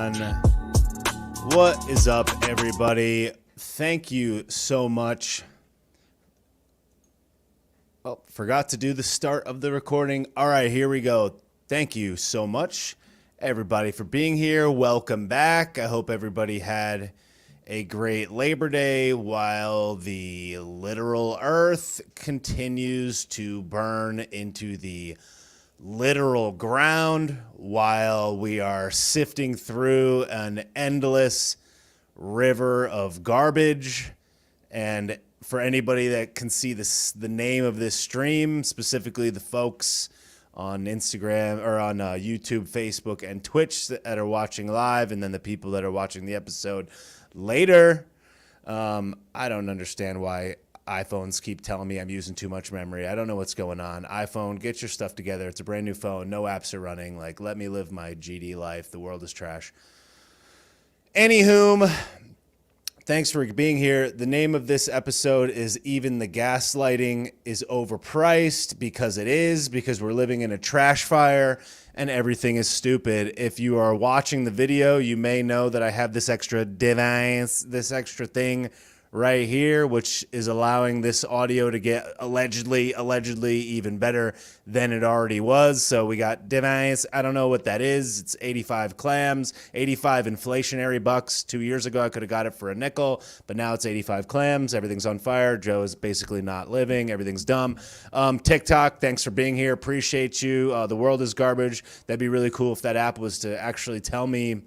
on? What is up, everybody? Thank you so much. Oh, forgot to do the start of the recording. All right, here we go. Thank you so much, everybody, for being here. Welcome back. I hope everybody had a great Labor Day while the literal Earth continues to burn into the literal ground, while we are sifting through an endless river of garbage. And for anybody that can see this, the name of this stream, specifically the folks on Instagram or on YouTube, Facebook, and Twitch that are watching live, and then the people that are watching the episode later. I don't understand why iPhones keep telling me I'm using too much memory. I don't know what's going on. iPhone, get your stuff together. It's a brand new phone. No apps are running. Like, let me live my GD life. The world is trash. Anywho, thanks for being here. The name of this episode is Even the Gaslighting is Overpriced, because it is, because we're living in a trash fire and everything is stupid. If you are watching the video, you may know that I have this extra device, this extra thing right here, which is allowing this audio to get allegedly even better than it already was. So we got device. I don't know what that is. It's 85 clams, 85 inflationary bucks. 2 years ago, I could have got it for a nickel, but now it's 85 clams. Everything's on fire. Joe is basically not living. Everything's dumb. TikTok, thanks for being here. Appreciate you. The world is garbage. That'd be really cool if that app was to actually tell me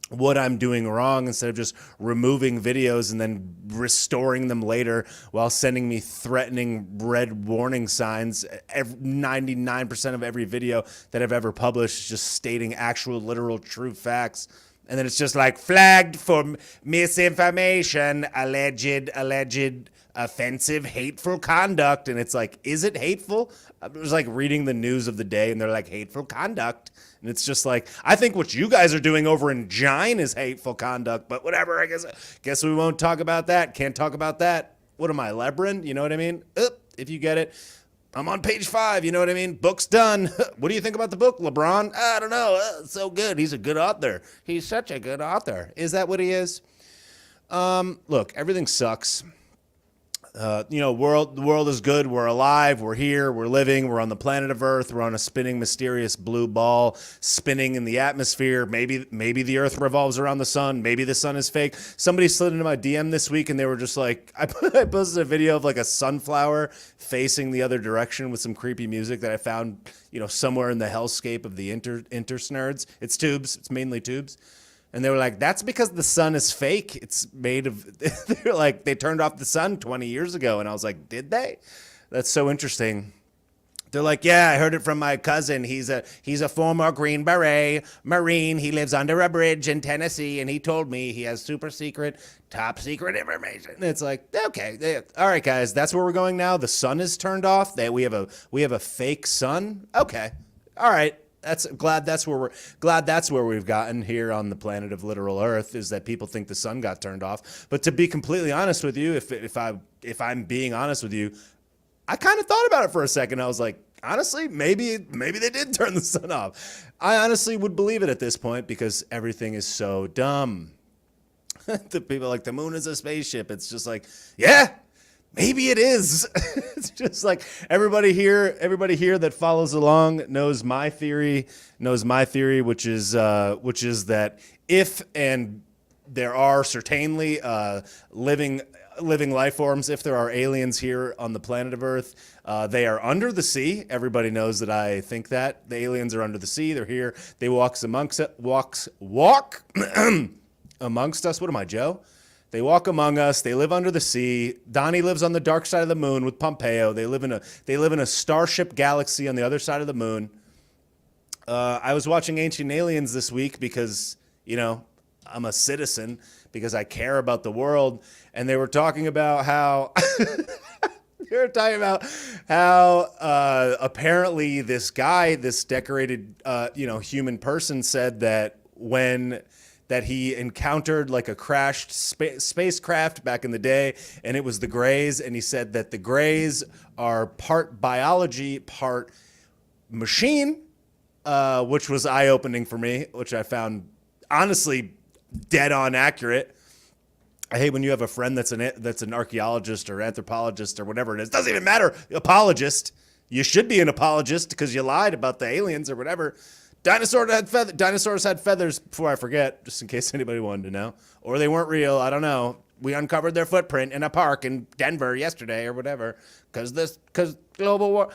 what I'm doing wrong instead of just removing videos and then restoring them later while sending me threatening red warning signs. 99% of every video that I've ever published is just stating actual, literal, true facts. And then it's just like, flagged for misinformation, alleged, offensive, hateful conduct. And it's like, is it hateful? I was like reading the news of the day and they're like, hateful conduct. And it's just like, I think what you guys are doing over in Gine is hateful conduct, but whatever. I guess we won't talk about that. Can't talk about that. What am I, Lebron? You know what I mean? If you get it. I'm on page 5. You know what I mean? Book's done. What do you think about the book, LeBron? I don't know. It's so good. He's a good author. He's such a good author. Is that what he is? Look, everything sucks. The world is good. We're alive. We're here. We're living. We're on the planet of Earth. We're on a spinning, mysterious blue ball spinning in the atmosphere. Maybe the Earth revolves around the sun. Maybe the sun is fake. Somebody slid into my DM this week and they were just like, I posted a video of like a sunflower facing the other direction with some creepy music that I found, somewhere in the hellscape of the intersnerds. It's tubes. It's mainly tubes. And they were like, that's because the sun is fake. It's made of, they're like, they turned off the sun 20 years ago. And I was like, did they? That's so interesting. They're like, yeah, I heard it from my cousin. He's a former Green Beret Marine. He lives under a bridge in Tennessee. And he told me he has top secret information. And it's like, okay. All right, guys, that's where we're going now. The sun is turned off. We have a fake sun. Okay. All right. Glad that's where we've gotten here on the planet of literal Earth, is that people think the sun got turned off. But to be completely honest with you, if I'm being honest with you, I kind of thought about it for a second. I was like, honestly, maybe they did turn the sun off. I honestly would believe it at this point because everything is so dumb. The people like, the moon is a spaceship. It's just like, yeah. Maybe it is. It's just like everybody here that follows along knows my theory, which is that if, and there are certainly living life forms, if there are aliens here on the planet of Earth, they are under the sea. Everybody knows that I think that. The aliens are under the sea. They're here. They walk amongst us. What am I, Joe? They walk among us. They live under the sea. Donnie lives on the dark side of the moon with Pompeo. They live in a starship galaxy on the other side of the moon. I was watching Ancient Aliens this week because, I'm a citizen, because I care about the world. And they were talking about how apparently this guy, this decorated human person, said that that he encountered like a crashed spacecraft back in the day, and it was the Greys, and he said that the Greys are part biology, part machine, which was eye-opening for me, which I found honestly dead on accurate. I hate when you have a friend that's an archaeologist or anthropologist or whatever it is. Doesn't even matter. Apologist. You should be an apologist because you lied about the aliens or whatever. Dinosaurs had feathers, before I forget, just in case anybody wanted to know. Or they weren't real. I don't know. We uncovered their footprint in a park in Denver yesterday or whatever because global war.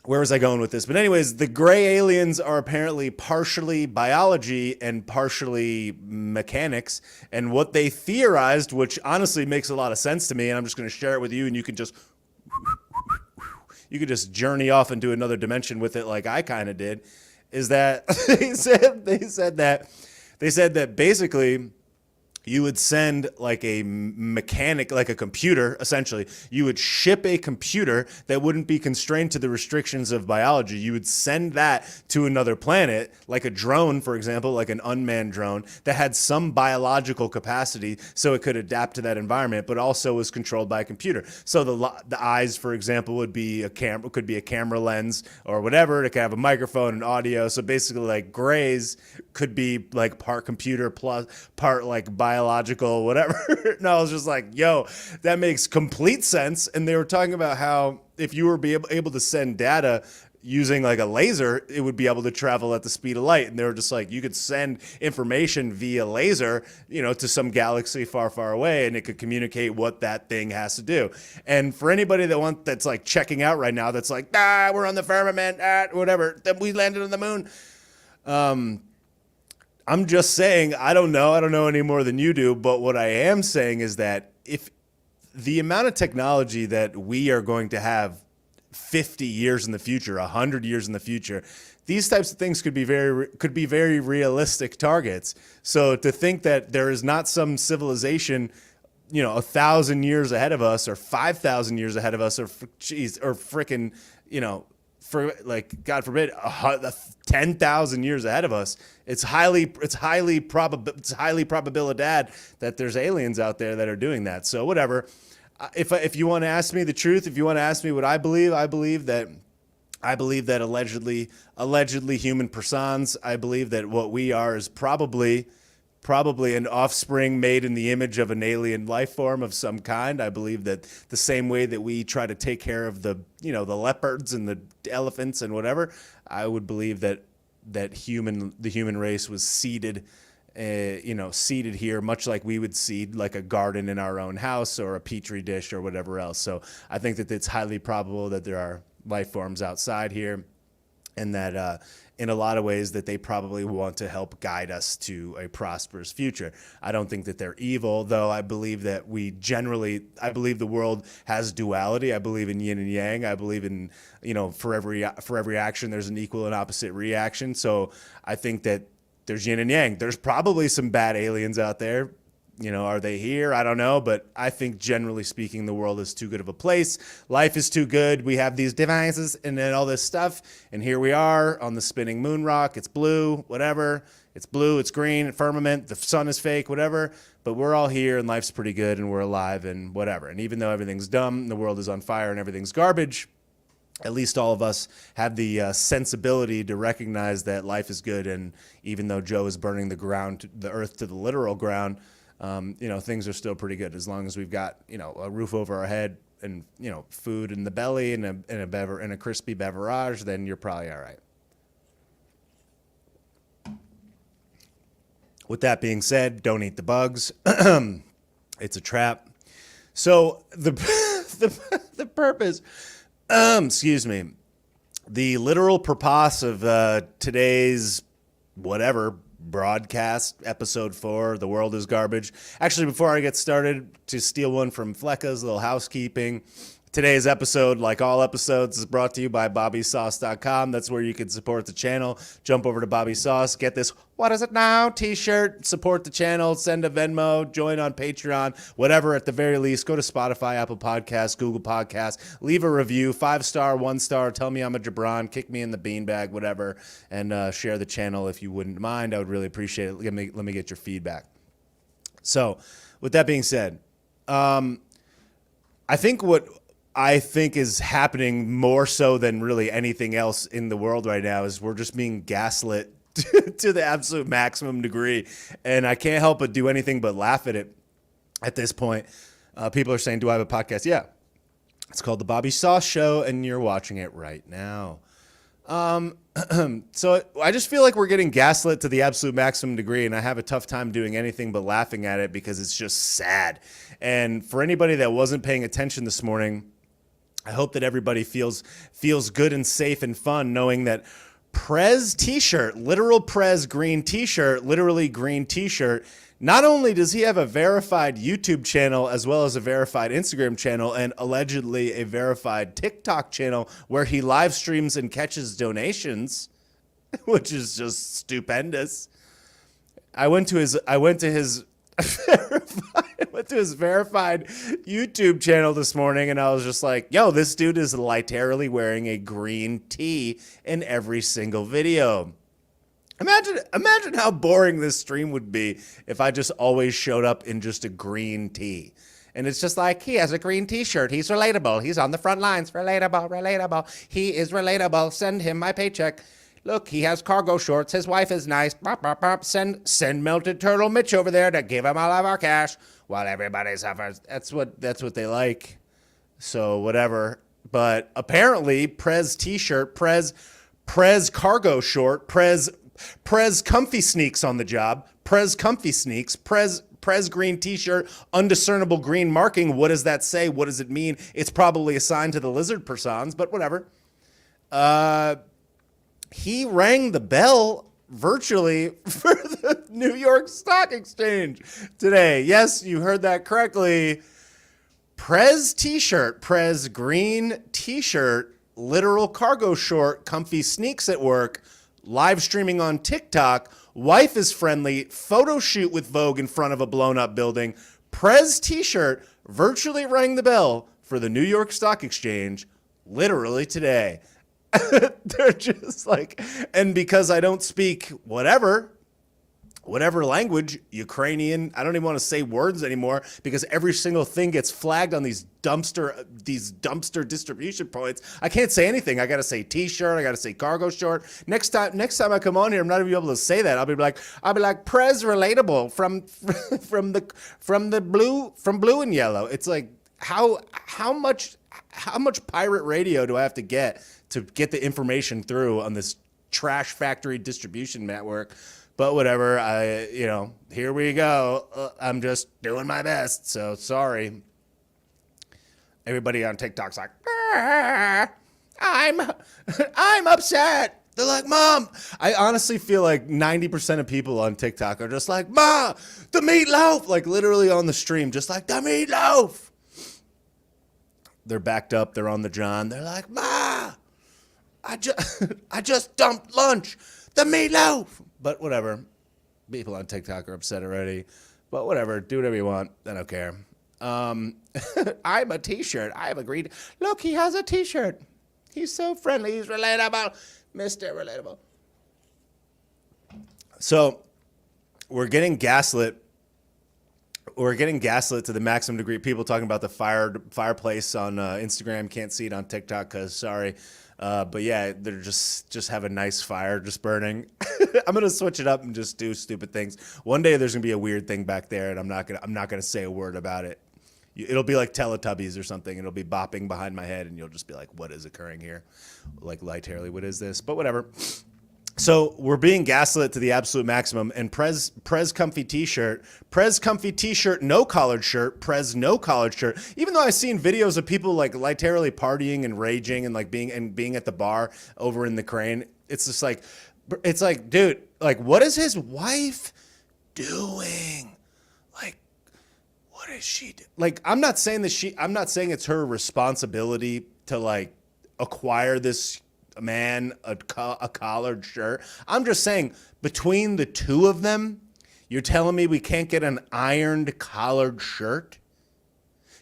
Where was I going with this? But anyways, the gray aliens are apparently partially biology and partially mechanics. And what they theorized, which honestly makes a lot of sense to me, and I'm just going to share it with you, and you could just journey off into another dimension with it like I kind of did, is that they said that basically you would send like a mechanic, like a computer, essentially. You would ship a computer that wouldn't be constrained to the restrictions of biology. You would send that to another planet, like a drone, for example, like an unmanned drone that had some biological capacity so it could adapt to that environment, but also was controlled by a computer. So the eyes, for example, would be could be a camera lens or whatever. It could have a microphone and audio. So basically like grays could be like part computer plus part like biological, whatever. And I was just like, yo, that makes complete sense. And they were talking about how if you were able to send data using like a laser, it would be able to travel at the speed of light. And they were just like, you could send information via laser, to some galaxy far, far away, and it could communicate what that thing has to do. And for anybody that's like checking out right now, that's like, we're on the firmament, whatever, that we landed on the moon. I'm just saying, I don't know any more than you do, but what I am saying is that if the amount of technology that we are going to have 50 years in the future, 100 years in the future, these types of things could be very realistic targets. So to think that there is not some civilization, 1,000 years ahead of us or 5,000 years ahead of us or freaking, for like, God forbid, 10,000 years ahead of us, it's highly probabilidad that there's aliens out there that are doing that. So whatever. If you want to ask me the truth, if you want to ask me what I believe that allegedly human persons. I believe that what we are is probably an offspring made in the image of an alien life form of some kind. I believe that the same way that we try to take care of the leopards and the elephants and whatever, I would believe that the human race was seeded here, much like we would seed like a garden in our own house or a petri dish or whatever else. So I think that it's highly probable that there are life forms outside here, and that in a lot of ways that they probably want to help guide us to a prosperous future. I don't think that they're evil, though. I believe that I believe the world has duality. I believe in yin and yang. I believe in, for every action, there's an equal and opposite reaction. So I think that there's yin and yang. There's probably some bad aliens out there. Are they here? I don't know. But I think generally speaking, the world is too good of a place. Life is too good. We have these devices and then all this stuff. And here we are on the spinning moon rock. It's blue, whatever. It's blue, it's green, firmament. The sun is fake, whatever. But we're all here and life's pretty good and we're alive and whatever. And even though everything's dumb and the world is on fire and everything's garbage, at least all of us have the sensibility to recognize that life is good. And even though Joe is burning the earth to the literal ground, things are still pretty good as long as we've got, a roof over our head and, food in the belly and a crispy beverage, then you're probably all right. With that being said, don't eat the bugs. It's a trap. So the purpose, the literal purpose of today's whatever broadcast, episode 4, The World is Garbage. Actually, before I get started, to steal one from Flecka's, little housekeeping. Today's episode, like all episodes, is brought to you by BobbySauce.com. That's where you can support the channel. Jump over to Bobby Sauce, get this What Is It Now T-shirt, support the channel, send a Venmo, join on Patreon, whatever at the very least. Go to Spotify, Apple Podcasts, Google Podcasts, leave a review, 5-star, 1-star, tell me I'm a Jabron, kick me in the beanbag, whatever, and share the channel if you wouldn't mind. I would really appreciate it. Let me get your feedback. So, with that being said, I think is happening more so than really anything else in the world right now is we're just being gaslit to the absolute maximum degree. And I can't help but do anything but laugh at it at this point. People are saying, do I have a podcast? Yeah. It's called The Bobby Sauce Show, and you're watching it right now. So I just feel like we're getting gaslit to the absolute maximum degree, and I have a tough time doing anything but laughing at it because it's just sad. And for anybody that wasn't paying attention this morning, I hope that everybody feels good and safe and fun knowing that Prez T-Shirt, literal Prez Green T-Shirt, literally green T-Shirt. Not only does he have a verified YouTube channel as well as a verified Instagram channel and allegedly a verified TikTok channel where he live streams and catches donations, which is just stupendous. I went to his verified YouTube channel this morning, and I was just like, yo, this dude is literally wearing a green tee in every single video. Imagine how boring this stream would be if I just always showed up in just a green tee. And it's just like, he has a green T-shirt. He's relatable. He's on the front lines. Relatable. He is relatable. Send him my paycheck. Look, he has cargo shorts. His wife is nice. Bop, bop, bop. Send Melted Turtle Mitch over there to give him all of our cash while everybody suffers. That's what they like. So whatever. But apparently, Prez T-shirt, Prez cargo short, Prez comfy sneaks on the job, Prez comfy sneaks, Prez Green T-shirt, undiscernible green marking. What does that say? What does it mean? It's probably assigned to the lizard persons, but whatever. He rang the bell virtually for the New York Stock Exchange today. Yes, you heard that correctly. Prez T-shirt, Prez Green T-shirt, literal cargo short, comfy sneaks at work, live streaming on TikTok, wife is friendly, photo shoot with Vogue in front of a blown up building. Prez T-shirt virtually rang the bell for the New York Stock Exchange literally today. They're just like, and because I don't speak whatever language, Ukrainian, I don't even want to say words anymore because every single thing gets flagged on these dumpster distribution points. I can't say anything. I got to say T-shirt. I got to say cargo short. Next time I come on here, I'm not even able to say that. I'll be like Prez relatable from blue and yellow. It's like, how much pirate radio do I have to get the information through on this trash factory distribution network? But whatever, here we go. I'm just doing my best, so sorry. Everybody on TikTok's like, I'm upset. They're like, Mom. I honestly feel like 90% of people on TikTok are just like, Ma, the meatloaf. Like literally on the stream, just like, the meatloaf. They're backed up. They're on the John. They're like, Ma, I just dumped lunch. The meatloaf. But whatever. People on TikTok are upset already. But whatever. Do whatever you want. I don't care. I'm a T-shirt. I have agreed. Look, he has a T-shirt. He's so friendly. He's relatable. Mr. Relatable. So we're getting gaslit. We're getting gaslit to the maximum degree. People talking about the fireplace on Instagram. Can't see it on TikTok because sorry. But yeah, they're just have a nice fire just burning. I'm gonna switch it up and just do stupid things. One day there's gonna be a weird thing back there, and I'm not gonna say a word about it. It'll be like Teletubbies or something. It'll be bopping behind my head, and you'll just be like, "What is occurring here?" Like literally, what is this? But whatever. So we're being gaslit to the absolute maximum, and Prez comfy T-shirt, Prez comfy T-shirt, no collared shirt, Prez no collared shirt. Even though I've seen videos of people like literally partying and raging and like being at the bar over in the Crane, it's just like, dude, like what is his wife doing? Like, what is she doing? Like, I'm not saying it's her responsibility to like acquire this man a collared shirt. I'm just saying between the two of them, you're telling me we can't get an ironed collared shirt?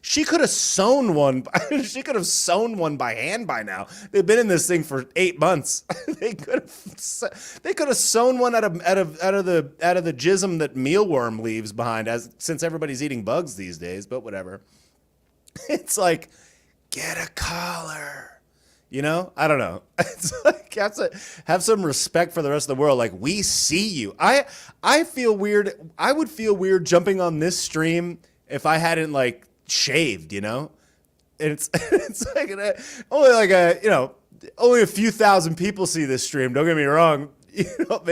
She could have sewn one. She could have sewn one by hand by now. They've been in this thing for 8 months. They could have sewn one out of the jism that mealworm leaves behind, since everybody's eating bugs these days. But whatever. It's like, get a collar. You know, I don't know. It's like you have to have some respect for the rest of the world. Like, we see you. I feel weird. I would feel weird jumping on this stream if I hadn't like shaved. You know, and it's like only like only a few thousand people see this stream. Don't get me wrong. You know,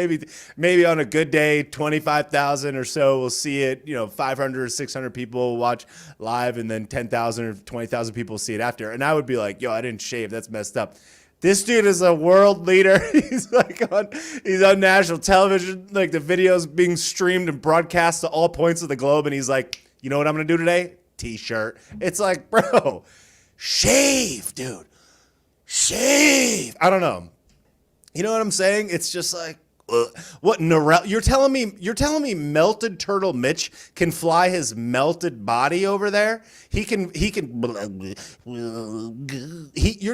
maybe on a good day, 25,000 or so will see it. 500 or 600 people will watch live, and then 10,000 or 20,000 people will see it after. And I would be like, yo, I didn't shave. That's messed up. This dude is a world leader. He's on national television. Like, the video's being streamed and broadcast to all points of the globe. And he's like, you know what I'm going to do today? T-shirt. It's like, bro, shave, dude. Shave. I don't know. You know what I'm saying? It's just like, what, Narelle? You're telling me melted turtle Mitch can fly his melted body over there? You're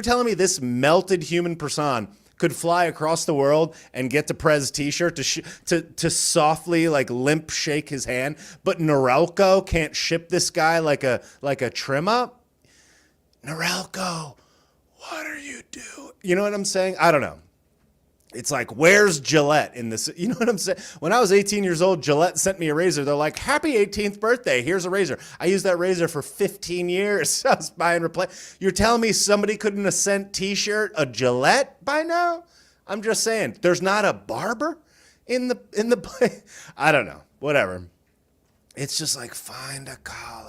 telling me this melted human person could fly across the world and get to Prez T-Shirt to softly like limp shake his hand, but Norelco can't ship this guy like a trim up? Norelco, what are you doing? You know what I'm saying? I don't know. It's like, where's Gillette in this? You know what I'm saying? When I was 18 years old, Gillette sent me a razor. They're like, happy 18th birthday. Here's a razor. I used that razor for 15 years. I was buying replace. You're telling me somebody couldn't have sent T-shirt a Gillette by now? I'm just saying, there's not a barber in the play. I don't know. Whatever. It's just like, find a collar.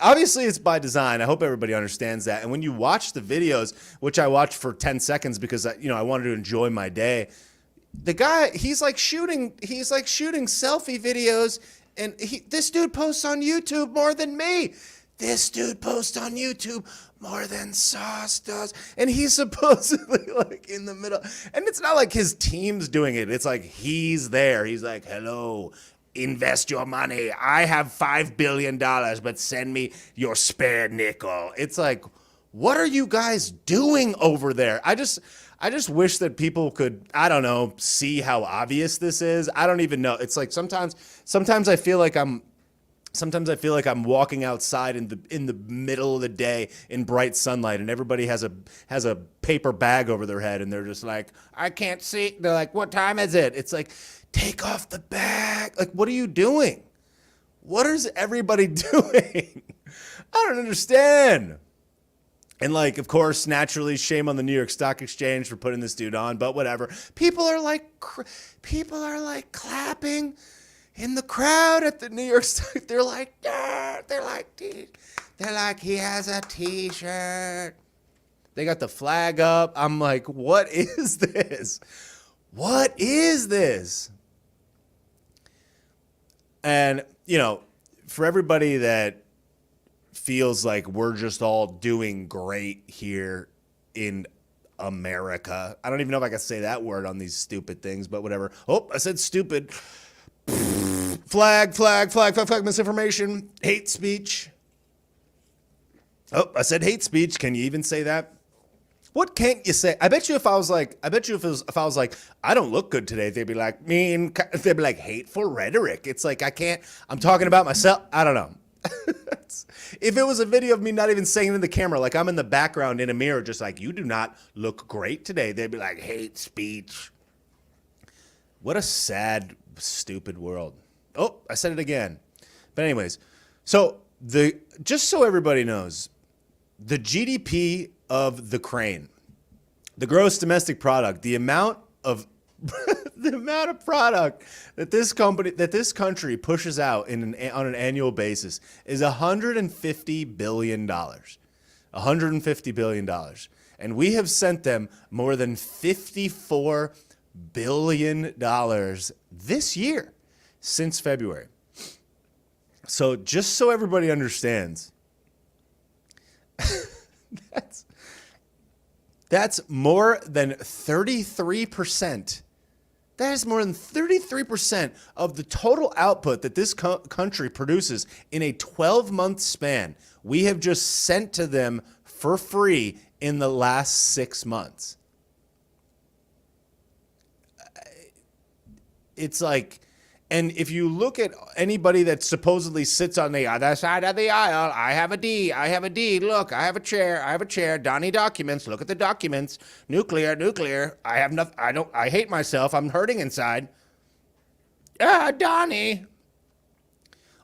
Obviously, it's by design. I hope everybody understands that. And when you watch the videos, which I watched for 10 seconds because I wanted to enjoy my day, the guy, he's like shooting selfie videos, and this dude posts on YouTube more than me. This dude posts on YouTube more than Sauce does. And he's supposedly like in the middle. And it's not like his team's doing it. It's like he's there. He's like, hello, invest your money. I have $5 billion, but send me your spare nickel. It's like, what are you guys doing over there? I just wish that people could, I don't know, see how obvious this is. I don't even know. It's like sometimes I feel like I'm walking outside in the middle of the day in bright sunlight, and everybody has a paper bag over their head, and they're just like, I can't see. They're like, what time is it? It's like, take off the bag. Like, what are you doing? What is everybody doing? I don't understand. And like, of course, naturally, shame on the New York Stock Exchange for putting this dude on, but whatever. People are like clapping in the crowd at the New York Stock. They're like, yeah. They're like, he has a T-shirt. They got the flag up. I'm like, what is this? What is this? And, for everybody that feels like we're just all doing great here in America. I don't even know if I can say that word on these stupid things, but whatever. Oh, I said stupid. Flag, misinformation, hate speech. Oh, I said hate speech. Can you even say that? What can't you say? I bet you if I was like, I don't look good today, they'd be like, mean, they'd be like, hateful rhetoric. It's like, I'm talking about myself. I don't know. If it was a video of me not even saying it in the camera, like I'm in the background in a mirror, just like, you do not look great today, they'd be like, hate speech. What a sad, stupid world. Oh, I said it again. But anyways, just so everybody knows, the GDP of the crane, the gross domestic product, the amount of product that this country pushes out on an annual basis is $150 billion. $150 billion. And we have sent them more than $54 billion this year since February. So just so everybody understands, that's more than 33%. That is more than 33% of the total output that this country produces in a 12-month span. We have just sent to them for free in the last 6 months. It's like, And if you look at anybody that supposedly sits on the other side of the aisle, I have a D, I have a D, look, I have a chair, Donnie documents, look at the documents, nuclear, I have nothing, I hate myself, I'm hurting inside. Donnie.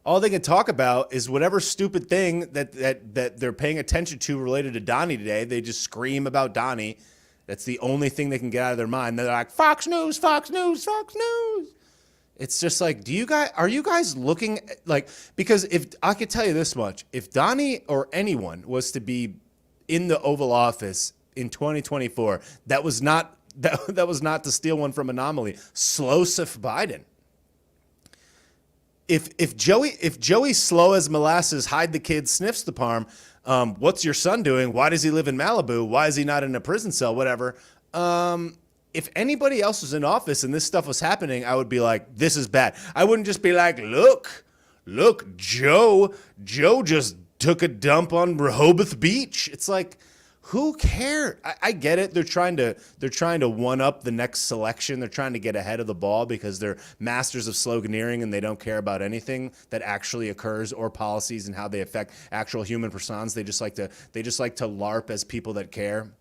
All they can talk about is whatever stupid thing that they're paying attention to related to Donnie today. They just scream about Donnie. That's the only thing they can get out of their mind. They're like, Fox News, Fox News, Fox News. It's just like, are you guys looking like, because if I could tell you this much, if Donnie or anyone was to be in the Oval Office in 2024, that was not to steal one from Anomaly. Slosif Biden. If Joey slow as molasses, hide the kid, sniffs the parm, what's your son doing? Why does he live in Malibu? Why is he not in a prison cell? Whatever. If anybody else was in office and this stuff was happening, I would be like, this is bad. I wouldn't just be like, look, Joe just took a dump on Rehoboth Beach. It's like, who cares? I get it. They're trying to one up the next selection. They're trying to get ahead of the ball because they're masters of sloganeering and they don't care about anything that actually occurs or policies and how they affect actual human personas. They just like to LARP as people that care.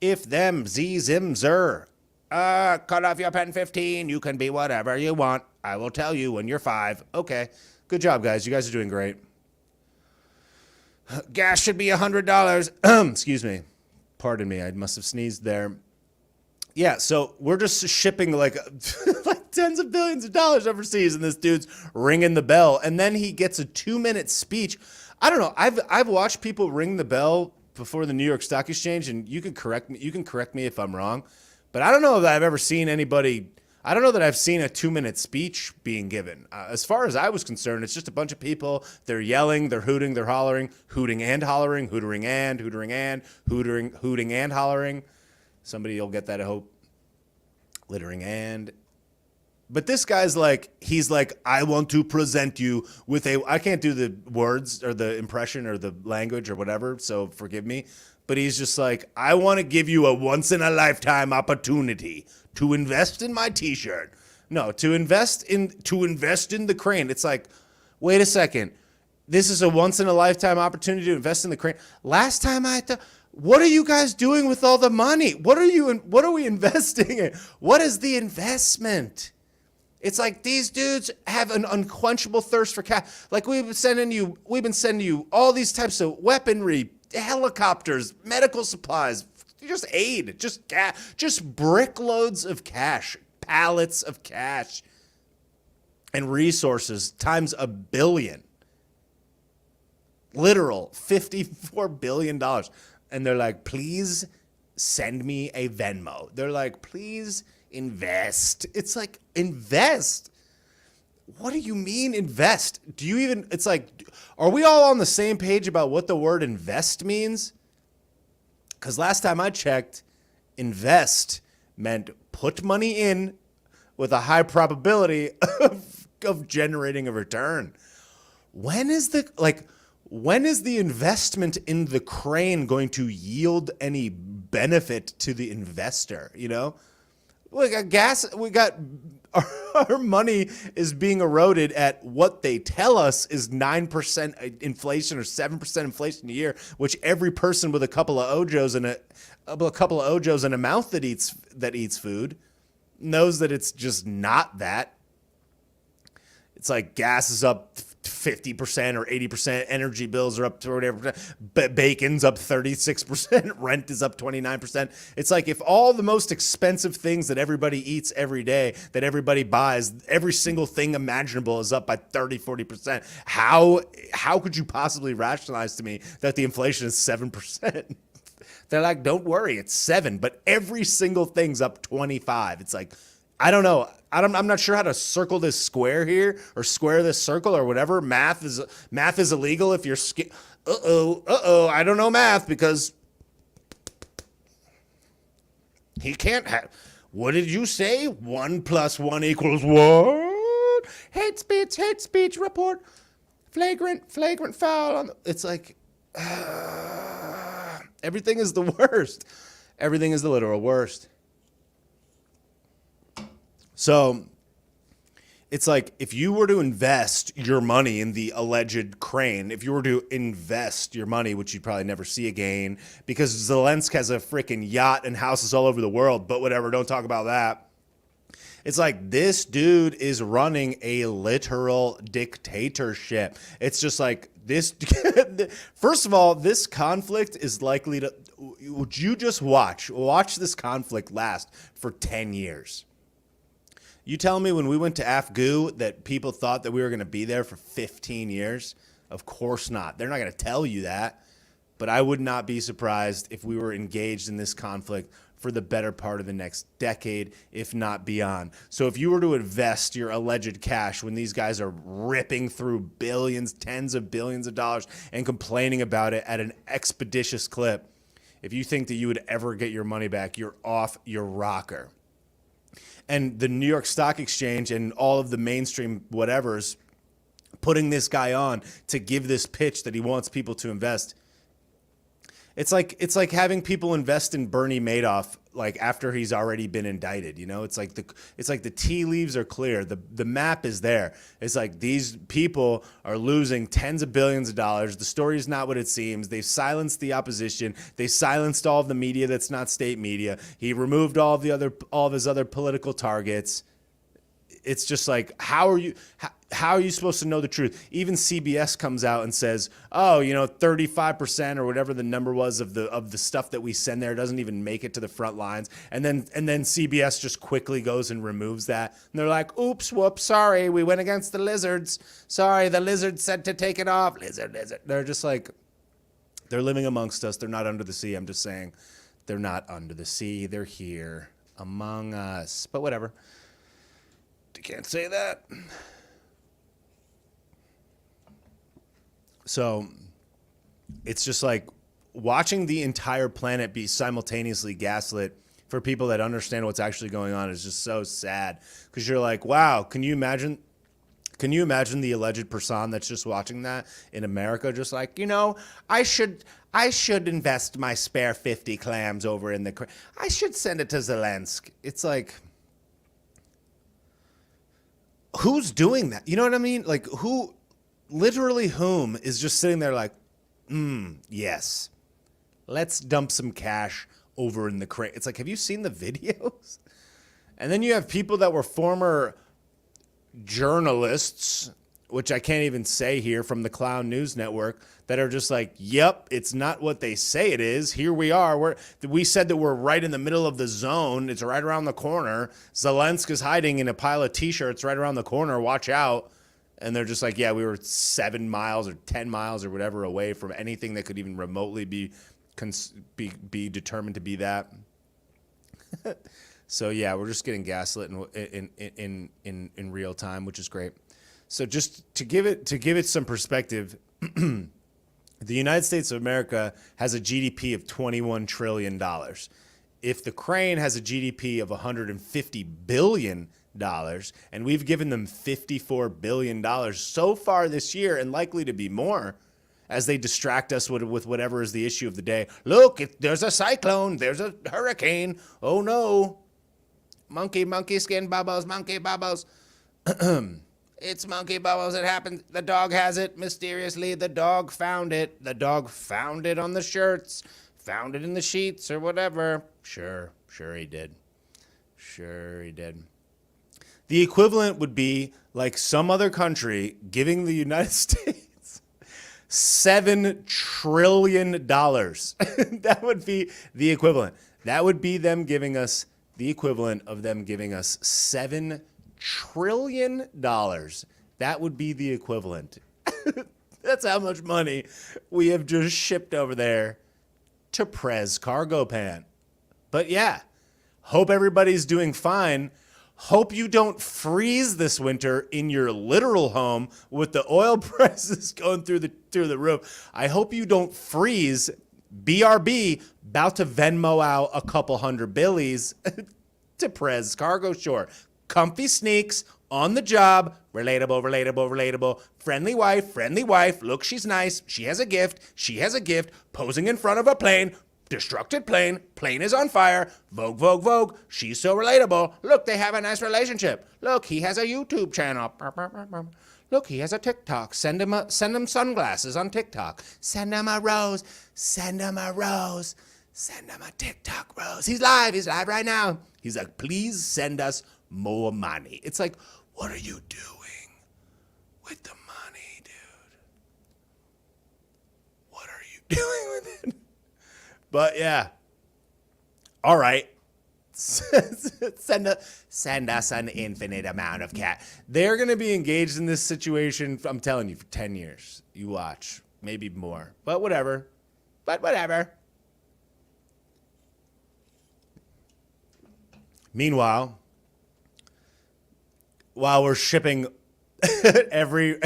If them z zim zer, cut off your pen 15. You can be whatever you want. I will tell you when you're 5. Okay, good job, guys. You guys are doing great. Gas should be $100. Excuse me. Pardon me. I must have sneezed there. Yeah, so we're just shipping like tens of billions of dollars overseas, and this dude's ringing the bell, and then he gets a 2-minute speech. I don't know. I've watched people ring the bell before the New York Stock Exchange, and you can correct me if I'm wrong, but I don't know that I've ever seen anybody. I don't know that I've seen a 2-minute speech being given. As far as I was concerned, it's just a bunch of people. They're yelling, they're hooting, they're hollering, hooting and hollering, hooting and hollering. Somebody will get that, I hope. Littering and. But this guy's like, he's like, I want to present you with I can't do the words or the impression or the language or whatever, so forgive me. But he's just like, I want to give you a once-in-a-lifetime opportunity to invest in my T-shirt. No, to invest in the crane. It's like, wait a second. This is a once-in-a-lifetime opportunity to invest in the crane. Last time what are you guys doing with all the money? What are we investing in? What is the investment? It's like these dudes have an unquenchable thirst for cash. Like we've been sending you all these types of weaponry, helicopters, medical supplies, just aid, just cash, just brickloads of cash, pallets of cash, and resources times a billion. Literal $54 billion. And they're like, please send me a Venmo. They're like, please invest. It's like, invest. What do you mean invest? It's like, are we all on the same page about what the word invest means? Because last time I checked, invest meant put money in with a high probability of generating a return. When is the investment in the crane going to yield any benefit to the investor? You know, our money is being eroded at what they tell us is 9% inflation or 7% inflation a year, which every person with a couple of Ojos and a mouth that eats food knows that it's just not that. It's like gas is up 50% or 80%, energy bills are up to whatever, bacon's up 36%, rent is up 29%. It's like if all the most expensive things that everybody eats every day, that everybody buys, every single thing imaginable is up by 30-40%. How could you possibly rationalize to me that the inflation is 7%? They're like, don't worry, it's 7, but every single thing's up 25. It's like, I don't know. I'm not sure how to circle this square here or square this circle or whatever. Math is illegal if you're I don't know math because he can't have. What did you say? 1 + 1 = what? Hate speech report. Flagrant foul. It's like everything is the worst. Everything is the literal worst. So It's like if you were to invest your money in the alleged crane, if you were to invest your money, which you'd probably never see again because Lensk has a freaking yacht and houses all over the world, but whatever, don't talk about that. It's like this dude is running a literal dictatorship. It's just like this. First of all, this conflict is likely to, would you just watch this conflict last for 10 years. You tell me when we went to Afghu that people thought that we were going to be there for 15 years? Of course not. They're not going to tell you that. But I would not be surprised if we were engaged in this conflict for the better part of the next decade, if not beyond. So if you were to invest your alleged cash when these guys are ripping through billions, tens of billions of dollars and complaining about it at an expeditious clip, if you think that you would ever get your money back, you're off your rocker. And the New York Stock Exchange and all of the mainstream whatevers putting this guy on to give this pitch that he wants people to invest. It's like having people invest in Bernie Madoff like after he's already been indicted. You know, it's like the tea leaves are clear. The map is there. It's like these people are losing tens of billions of dollars. The story is not what it seems. They've silenced the opposition. They silenced all of the media that's not state media. He removed all of his other political targets. It's just like, how are you supposed to know the truth? Even CBS comes out and says, oh, 35% or whatever the number was of the stuff that we send there doesn't even make it to the front lines. And then CBS just quickly goes and removes that. And they're like, oops, whoops, sorry, we went against the lizards. Sorry, the lizard said to take it off. Lizard. They're just like, they're living amongst us. They're not under the sea. I'm just saying, they're not under the sea. They're here among us. But whatever. You can't say that. So it's just like watching the entire planet be simultaneously gaslit for people that understand what's actually going on is just so sad. Because you're like, wow, can you imagine the alleged person that's just watching that in America? Just like, I should invest my spare 50 clams over in the, I should send it to Lensk. It's like, who's doing that? You know what I mean? Like whom is just sitting there like, yes, let's dump some cash over in the crate. It's like, have you seen the videos? And then you have people that were former journalists, which I can't even say here, from the Clown News Network, that are just like, yep, it's not what they say it is. Here we are. We said that we're right in the middle of the zone. It's right around the corner. Lensk is hiding in a pile of T-shirts right around the corner. Watch out. And they're just like, yeah, we were 7 miles or 10 miles or whatever away from anything that could even remotely be determined to be that. So yeah, we're just getting gaslit in real time, which is great. So just to give it some perspective, the United States of America has a GDP of $21 trillion. If the crane has a GDP of $150 billion, and we've given them $54 billion so far this year and likely to be more as they distract us with whatever is the issue of the day. Look, there's a cyclone. There's a hurricane. Oh, no. Monkey skin bubbles, monkey bubbles. It's monkey bubbles. It happened. The dog has it. Mysteriously, the dog found it. The dog found it on the shirts. Found it in the sheets or whatever. Sure he did. Sure he did. The equivalent would be like some other country giving the United States $7 trillion. That would be the equivalent. That would be them giving us the equivalent of them giving us $7 trillion. That would be the equivalent. That's how much money we have just shipped over there to Prez Cargo Pant. But yeah, hope everybody's doing fine. Hope you don't freeze this winter in your literal home with the oil prices going through the roof. I hope you don't freeze. BRB, about to Venmo out a couple hundred billies to Prez Cargo Shore. Comfy sneaks, on the job, relatable. Friendly wife. Look, she's nice. She has a gift. Posing in front of a plane. Destructed plane. Plane is on fire. Vogue, Vogue, Vogue. She's so relatable. Look, they have a nice relationship. Look, he has a YouTube channel. Look, he has a TikTok. Send him sunglasses on TikTok. Send him a rose. Send him a rose. Send him a TikTok rose. He's live right now. He's like, please send us more money. It's like, what are you doing with the money, dude? What are you doing with it? But yeah. All right. Send us an infinite amount of cat. They're going to be engaged in this situation, I'm telling you, for 10 years. You watch. Maybe more. But whatever. Meanwhile, while we're shipping every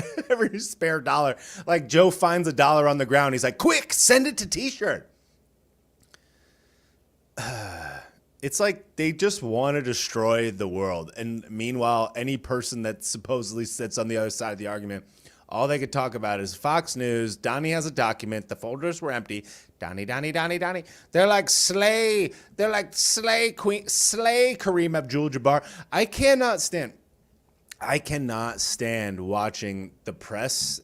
spare dollar, like Joe finds $1 on the ground. He's like, quick, send it to T-Shirt. It's like they just want to destroy the world. And meanwhile, any person that supposedly sits on the other side of the argument, all they could talk about is Fox News. Donnie has a document. The folders were empty. Donnie. They're like slay Kareem AbdulJabbar. I cannot stand watching the press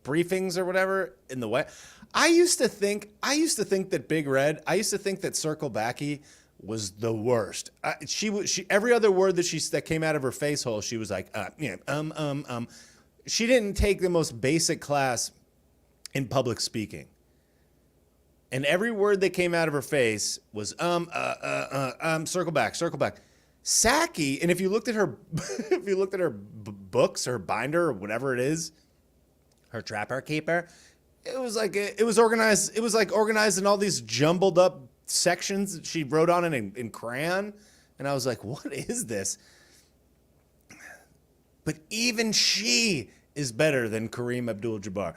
briefings or whatever in the way. I used to think that Big Red, I used to think that Circle Backy was the worst. She every other word that came out of her face hole, she was like, She didn't take the most basic class in public speaking. And every word that came out of her face was circle back. Saki, and if you looked at her books, her binder, or whatever it is, her trapper keeper, it was organized. It was like organized in all these jumbled up sections that she wrote on it in crayon. And I was like, what is this? But even she is better than Kareem AbdulJabbar.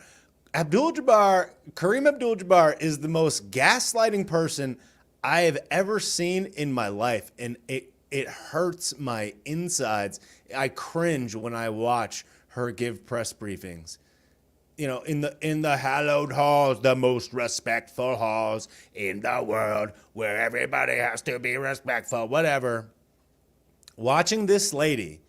Kareem AbdulJabbar is the most gaslighting person I have ever seen in my life. And it hurts my insides. I cringe when I watch her give press briefings. You know, in the hallowed halls, the most respectful halls in the world, where everybody has to be respectful, whatever. Watching this lady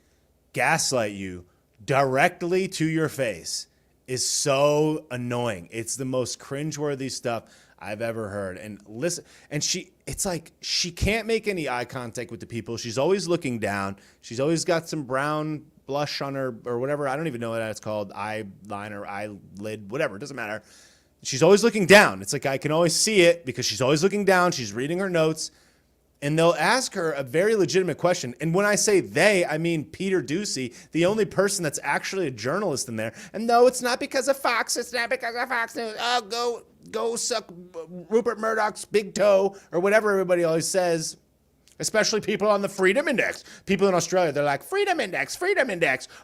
gaslight you directly to your face is so annoying. It's the most cringeworthy stuff I've ever heard. And listen, and it's like she can't make any eye contact with the people. She's always looking down. She's always got some brown blush on her or whatever. I don't even know what that's called. Eyeliner, eyelid, whatever. It doesn't matter. She's always looking down. It's like I can always see it because she's always looking down. She's reading her notes. And they'll ask her a very legitimate question. And when I say they, I mean Peter Ducey, the only person that's actually a journalist in there. And no, it's not because of Fox. It's not because of Fox News. Oh, go suck Rupert Murdoch's big toe or whatever everybody always says. Especially people on the Freedom Index. People in Australia, they're like, Freedom Index.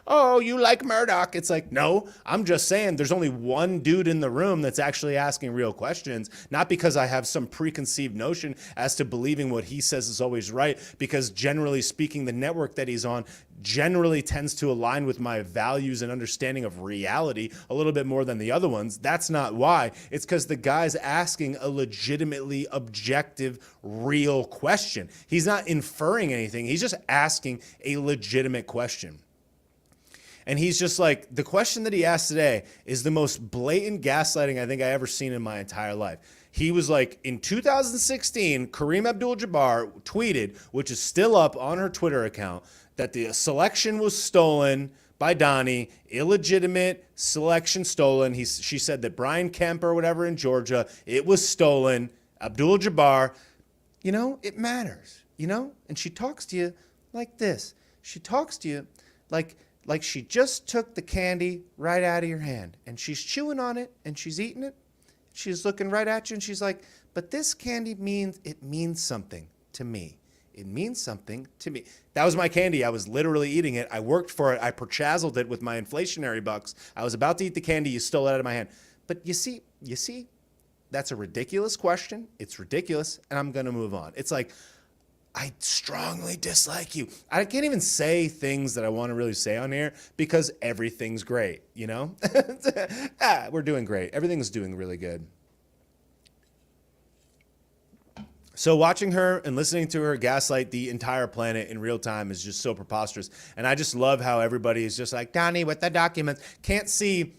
Oh, you like Murdoch. It's like, no, I'm just saying there's only one dude in the room that's actually asking real questions. Not because I have some preconceived notion as to believing what he says is always right. Because generally speaking, the network that he's on generally tends to align with my values and understanding of reality a little bit more than the other ones. That's not why. It's because the guy's asking a legitimately objective, real question. He's not inferring anything. He's just asking a legitimate question. And he's just like, the question that he asked today is the most blatant gaslighting I think I ever seen in my entire life. He was like, in 2016, Kareem AbdulJabbar tweeted, which is still up on her Twitter account, that the selection was stolen by Donnie, illegitimate selection stolen. She said that Brian Kemp or whatever in Georgia, it was stolen. AbdulJabbar, you know, it matters, you know? And she talks to you like this. She talks to you like she just took the candy right out of your hand and she's chewing on it and she's eating it. She's looking right at you and she's like, but this candy means something to me. It means something to me. That was my candy. I was literally eating it. I worked for it. I purchaseled it with my inflationary bucks. I was about to eat the candy. You stole it out of my hand. But you see, that's a ridiculous question. It's ridiculous. And I'm going to move on. It's like, I strongly dislike you. I can't even say things that I want to really say on here because everything's great, you know? We're doing great. Everything's doing really good. So watching her and listening to her gaslight the entire planet in real time is just so preposterous. And I just love how everybody is just like, Donnie, with the documents. Can't see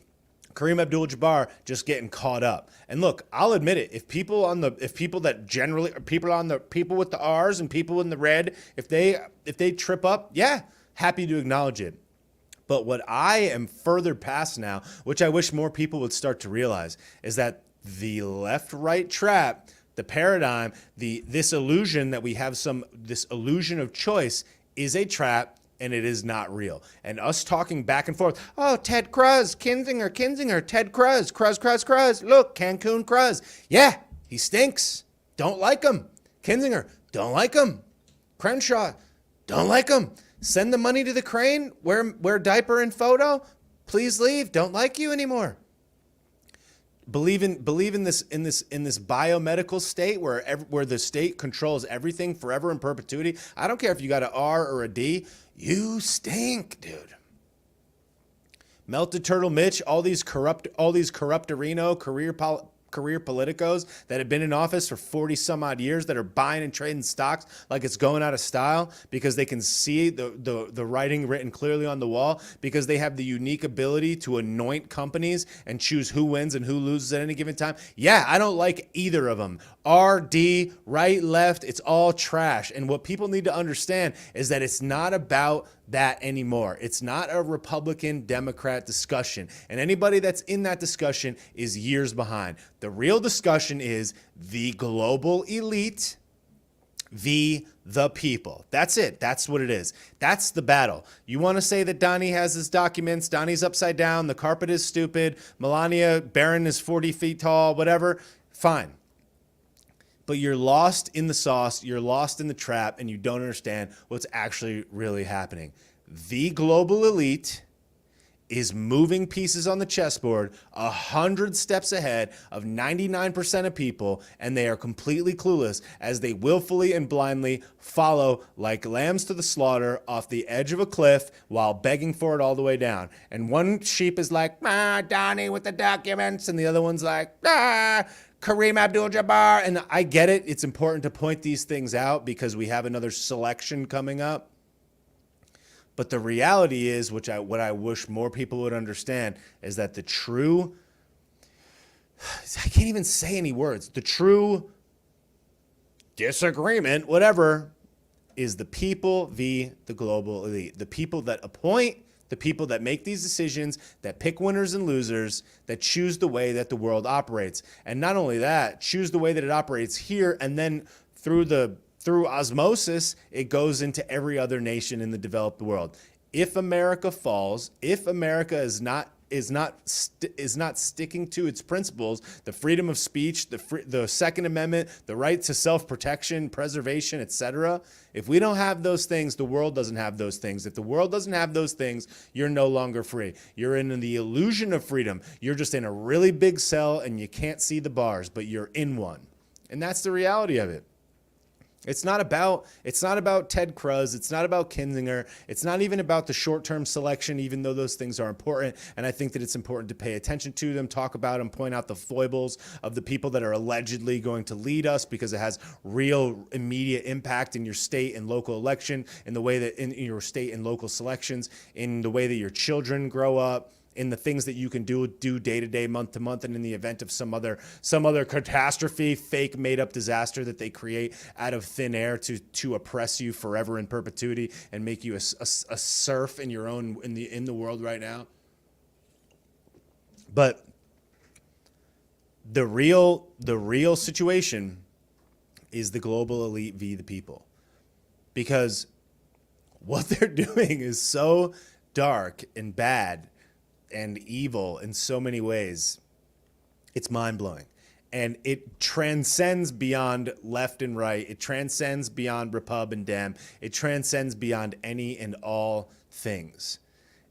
Kareem Abdul-Jabbar just getting caught up. And look, I'll admit it. If people that generally are people with the R's and people in the red, if they trip up, yeah, happy to acknowledge it. But what I am further past now, which I wish more people would start to realize, is that the left-right trap, the paradigm, this illusion that we have this illusion of choice is a trap, and it is not real. And us talking back and forth, oh, Ted Cruz, Kinzinger, Ted Cruz, Cruz, look, Cancun Cruz. Yeah, he stinks. Don't like him. Kinzinger, don't like him. Crenshaw, don't like him. Send the money to the crane, wear diaper and photo. Please leave. Don't like you anymore. Believe in this biomedical state where the state controls everything forever in perpetuity. I don't care if you got an R or a D. You stink, dude. Melted Turtle Mitch, all these corruptorino career politicos that have been in office for 40 some odd years that are buying and trading stocks like it's going out of style because they can see the writing written clearly on the wall, because they have the unique ability to anoint companies and choose who wins and who loses at any given time. Yeah, I don't like either of them. R, D, right, left, it's all trash. And what people need to understand is that it's not about that anymore. It's not a Republican Democrat discussion. And anybody that's in that discussion is years behind. The real discussion is the global elite v. the people. That's it. That's what it is. That's the battle. You want to say that Donnie has his documents, Donnie's upside down, the carpet is stupid, Melania Barron is 40 feet tall, whatever, fine. But you're lost in the sauce, you're lost in the trap, and you don't understand what's actually really happening. The global elite is moving pieces on the chessboard 100 steps ahead of 99% of people, and they are completely clueless as they willfully and blindly follow like lambs to the slaughter off the edge of a cliff while begging for it all the way down. And one sheep is like, Donnie with the documents, and the other one's like, Kareem AbdulJabbar. And I get it. It's important to point these things out because we have another selection coming up. But the reality is, what I wish more people would understand, is that the true, I can't even say any words, the true disagreement, whatever, is the people v. the global elite. The people that appoint, the people that make these decisions, that pick winners and losers, that choose the way that the world operates. And not only that, choose the way that it operates here, and then through osmosis, it goes into every other nation in the developed world. If America falls, if America is not sticking to its principles, the freedom of speech, the Second Amendment, the right to self-protection, preservation, etc. If we don't have those things, the world doesn't have those things. If the world doesn't have those things, you're no longer free. You're in the illusion of freedom. You're just in a really big cell and you can't see the bars, but you're in one. And that's the reality of it. It's not about Ted Cruz. It's not about Kinzinger. It's not even about the short-term selection, even though those things are important. And I think that it's important to pay attention to them, talk about them, point out the foibles of the people that are allegedly going to lead us, because it has real immediate impact in your state and local election, in the way that in your state and local selections, in the way that your children grow up, in the things that you can do day to day, month to month, and in the event of some other catastrophe, fake made up disaster that they create out of thin air to oppress you forever in perpetuity and make you a serf in your own in the world right now. But the real situation is the global elite v. the people, because what they're doing is so dark and bad and evil in so many ways. It's mind-blowing. And it transcends beyond left and right. It transcends beyond Repub and Dem. It transcends beyond any and all things.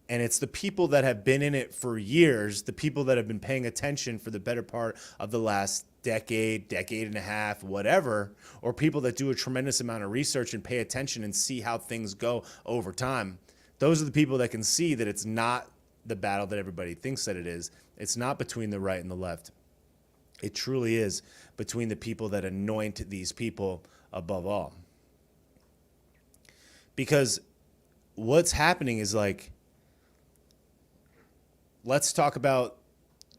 And it's the people that have been in it for years, the people that have been paying attention for the better part of the last decade and a half, whatever, or people that do a tremendous amount of research and pay attention and see how things go over time. Those are the people that can see that it's not the battle that everybody thinks that it is. It's not between the right and the left. It truly is between the people that anoint these people above all. Because what's happening is like, let's talk about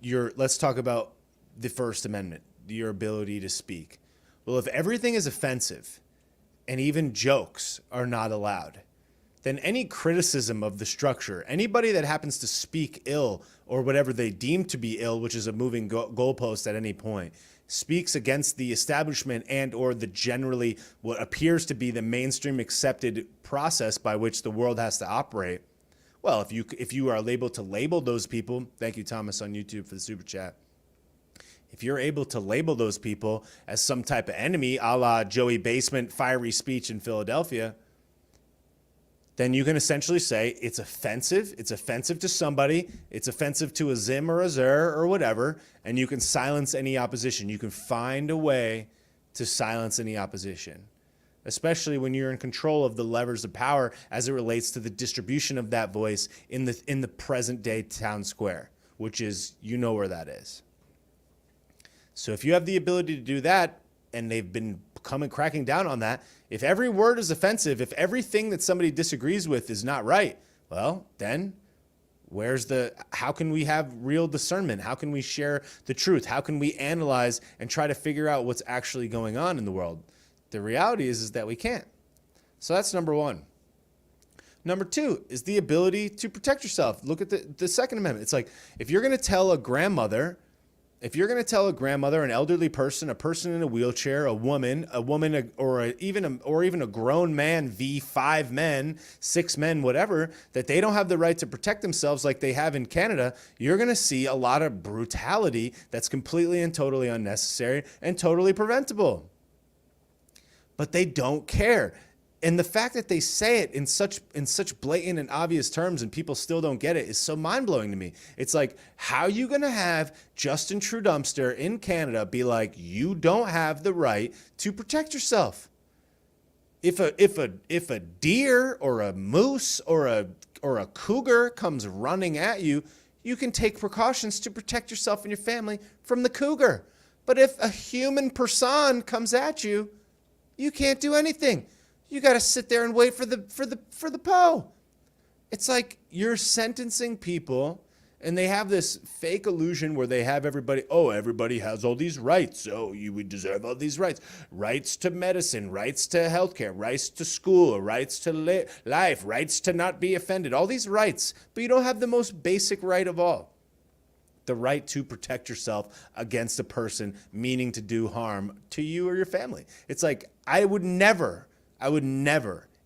the First Amendment, your ability to speak. Well, if everything is offensive and even jokes are not allowed, then any criticism of the structure, anybody that happens to speak ill or whatever they deem to be ill, which is a moving goalpost at any point, speaks against the establishment and or the generally what appears to be the mainstream accepted process by which the world has to operate. Well, if you are able to label those people, thank you, Thomas, on YouTube for the super chat. If you're able to label those people as some type of enemy, a la Joey Basement, fiery speech in Philadelphia, then you can essentially say it's offensive. It's offensive to somebody. It's offensive to a Zim or a Zer or whatever, and you can silence any opposition. You can find a way to silence any opposition, especially when you're in control of the levers of power as it relates to the distribution of that voice in the present day town square, which is, you know where that is. So if you have the ability to do that, and they've been cracking down on that, if every word is offensive, if everything that somebody disagrees with is not right, well, then how can we have real discernment? How can we share the truth? How can we analyze and try to figure out what's actually going on in the world? The reality is that we can't. So that's number one. Number two is the ability to protect yourself. Look at the Second Amendment. It's like, if you're going to tell a grandmother, an elderly person, a person in a wheelchair, a woman, or even a grown man, 5 men, 6 men, whatever, that they don't have the right to protect themselves like they have in Canada, you're going to see a lot of brutality that's completely and totally unnecessary and totally preventable. But they don't care. And the fact that they say it in such blatant and obvious terms and people still don't get it is so mind-blowing to me. It's like, how are you going to have Justin Trudeaumpster in Canada be like, you don't have the right to protect yourself? If a deer or a moose or a cougar comes running at you, you can take precautions to protect yourself and your family from the cougar. But if a human person comes at you, you can't do anything. You got to sit there and wait for the Poe. It's like you're sentencing people, and they have this fake illusion where they have everybody has all these rights. Oh, you would deserve all these rights. Rights to medicine, rights to healthcare, rights to school, rights to life, rights to not be offended. All these rights, but you don't have the most basic right of all. The right to protect yourself against a person meaning to do harm to you or your family. It's like, I would never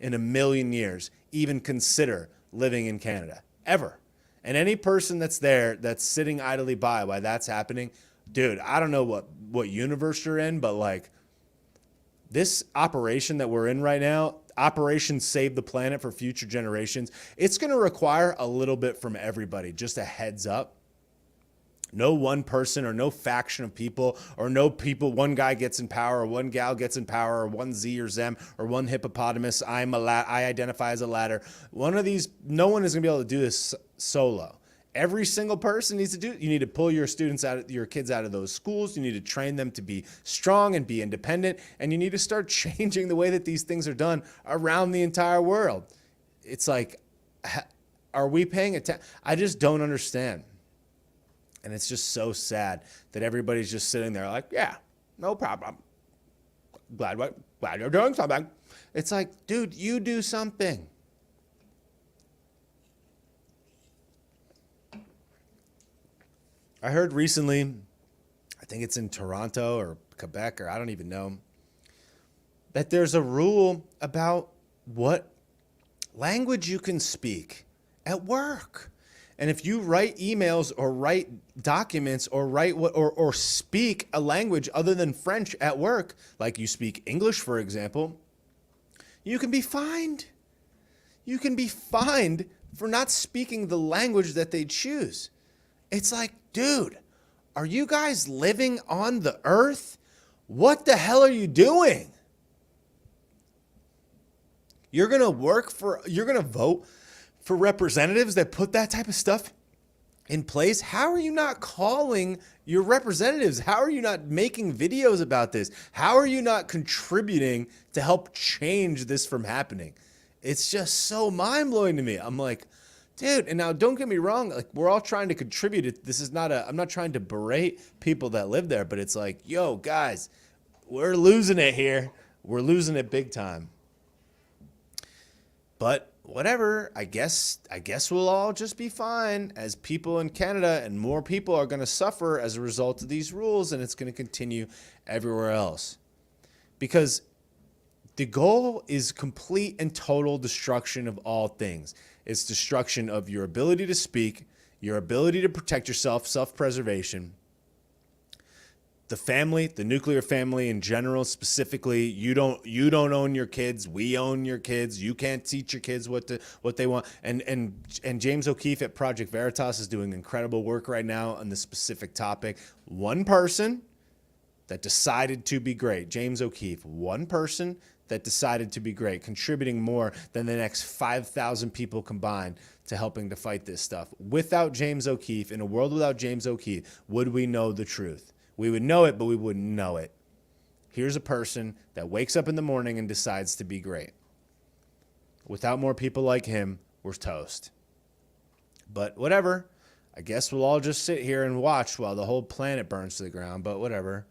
in a million years even consider living in Canada, ever. And any person that's there, that's sitting idly by while that's happening, dude, I don't know what universe you're in, but like, this operation that we're in right now, Operation Save the Planet for future generations, it's going to require a little bit from everybody, just a heads up. No one person or no faction of people or no people, one guy gets in power or one gal gets in power or one Z or Zem or one hippopotamus, I identify as a ladder. One of these, no one is going to be able to do this solo. Every single person needs to do it. You need to pull your kids out of those schools. You need to train them to be strong and be independent. And you need to start changing the way that these things are done around the entire world. It's like, are we paying attention? I just don't understand. And it's just so sad that everybody's just sitting there like, yeah, no problem. Glad you're doing something. It's like, dude, you do something. I heard recently, I think it's in Toronto or Quebec or I don't even know, that there's a rule about what language you can speak at work. And if you write emails or write documents or speak a language other than French at work, like you speak English, for example, you can be fined. You can be fined for not speaking the language that they choose. It's like, dude, are you guys living on the earth? What the hell are you doing? You're going to vote for representatives that put that type of stuff in place, how are you not calling your representatives? How are you not making videos about this? How are you not contributing to help change this from happening? It's just so mind-blowing to me. I'm like, dude, and now don't get me wrong, like we're all trying to contribute. This is not I'm not trying to berate people that live there, but it's like, yo, guys, we're losing it here. We're losing it big time. But whatever, I guess we'll all just be fine as people in Canada, and more people are going to suffer as a result of these rules, and it's going to continue everywhere else. Because the goal is complete and total destruction of all things. It's destruction of your ability to speak, your ability to protect yourself, self-preservation, the family, the nuclear family in general, specifically. You don't own your kids. We own your kids. You can't teach your kids what they want. And James OKeefe at Project Veritas is doing incredible work right now on this specific topic. One person that decided to be great, James OKeefe, one person that decided to be great, contributing more than the next 5,000 people combined to helping to fight this stuff. Without James OKeefe, in a world without James OKeefe, would we know the truth? We would know it, but we wouldn't know it. Here's a person that wakes up in the morning and decides to be great. Without more people like him, we're toast. But whatever. I guess we'll all just sit here and watch while the whole planet burns to the ground, but whatever.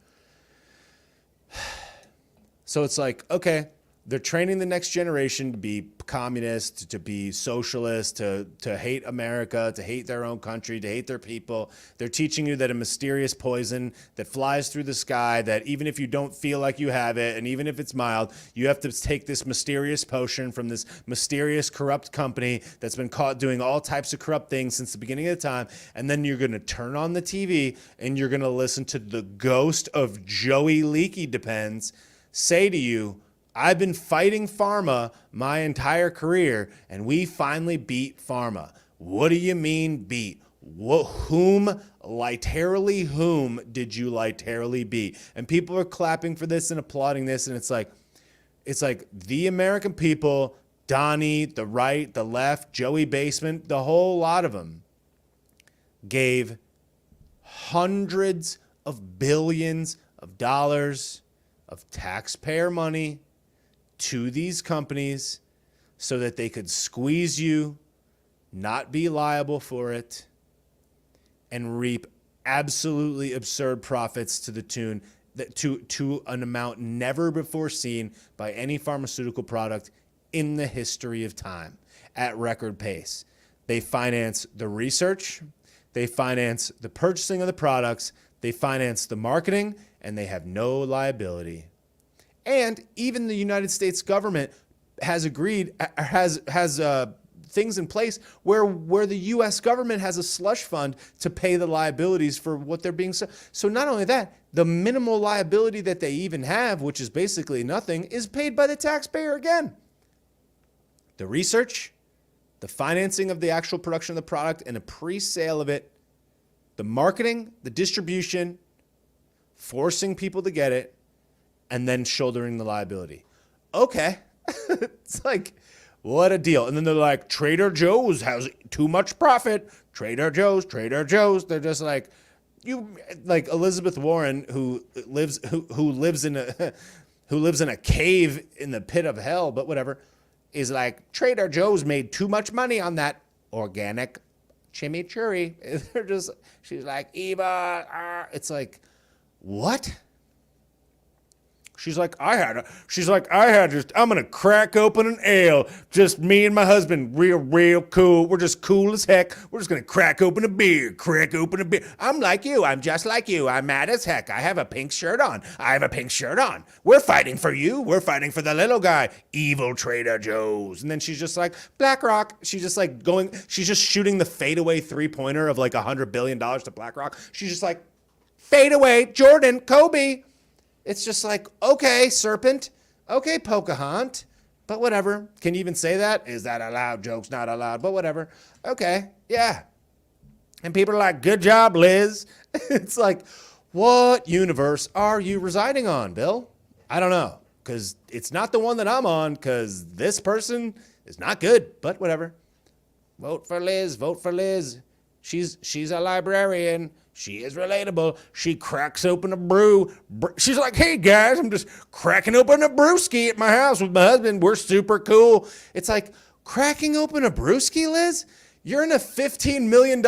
So it's like, okay, they're training the next generation to be communist, to be socialist, to hate America, to hate their own country, to hate their people. They're teaching you that a mysterious poison that flies through the sky, that even if you don't feel like you have it, and even if it's mild, you have to take this mysterious potion from this mysterious corrupt company that's been caught doing all types of corrupt things since the beginning of the time. And then you're going to turn on the TV and you're going to listen to the ghost of Joey Leakey Depends say to you, I've been fighting pharma my entire career, and we finally beat pharma. What do you mean beat? Whom did you literally beat? And people are clapping for this and applauding this, and it's like the American people, Donnie, the right, the left, Joey Basement, the whole lot of them gave hundreds of billions of dollars of taxpayer money to these companies so that they could squeeze you, not be liable for it, and reap absolutely absurd profits to the tune that to an amount never before seen by any pharmaceutical product in the history of time at record pace. They finance the research, they finance the purchasing of the products, they finance the marketing, and they have no liability. And even the United States government has agreed, has things in place where the U.S. government has a slush fund to pay the liabilities for what they're being. So not only that, the minimal liability that they even have, which is basically nothing, is paid by the taxpayer again. The research, the financing of the actual production of the product and the pre-sale of it, the marketing, the distribution, forcing people to get it, and then shouldering the liability. Okay. It's like, what a deal. And then they're like, Trader Joe's has too much profit. Trader Joe's. They're just like, like Elizabeth Warren, who lives in a cave in the pit of hell, but whatever, is like, Trader Joe's made too much money on that organic chimichurri. She's like, Eva, it's like, what? I'm gonna crack open an ale. Just me and my husband, real cool. We're just cool as heck. We're just gonna crack open a beer. I'm like you. I'm just like you. I'm mad as heck. I have a pink shirt on. We're fighting for you. We're fighting for the little guy. Evil Trader Joe's. And then she's just like, BlackRock. She's just shooting the fadeaway 3-pointer of like $100 billion to BlackRock. She's just like, fadeaway, Jordan, Kobe. It's just like, okay, serpent. Okay, Pocahontas. But whatever. Can you even say that? Is that allowed? Joke's not allowed. But whatever. Okay, yeah. And people are like, good job, Liz. It's like, what universe are you residing on, Bill? I don't know. Because it's not the one that I'm on, because this person is not good. But whatever. Vote for Liz. She's a librarian. She is relatable. She cracks open a brew. She's like, hey guys, I'm just cracking open a brewski at my house with my husband. We're super cool. It's like, cracking open a brewski, Liz? You're in a $15 million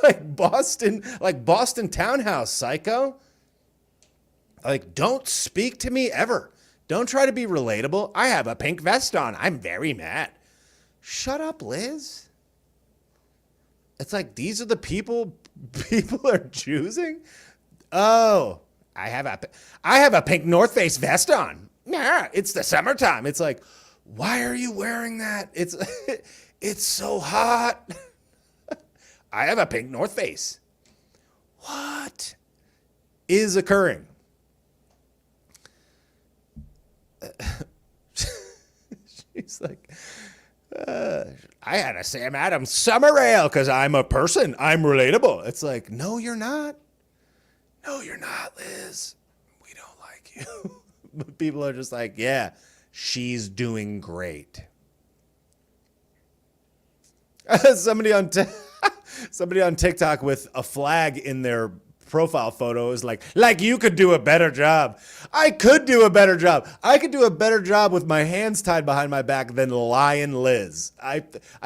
like Boston townhouse, psycho. Like, don't speak to me ever. Don't try to be relatable. I have a pink vest on. I'm very mad. Shut up, Liz. It's like, these are the people are choosing. Oh, I have a pink North Face vest on. Yeah, it's the summertime. It's like, why are you wearing that? It's so hot. I have a pink North Face. What is occurring? She's like, I had a Sam Adams summer ale because I'm a person. I'm relatable. It's like, no, you're not. No, you're not, Liz. We don't like you. But people are just like, yeah, she's doing great. Somebody on TikTok with a flag in their profile photo is like you could do a better job. I could do a better job. I could do a better job with my hands tied behind my back than Lion Liz. I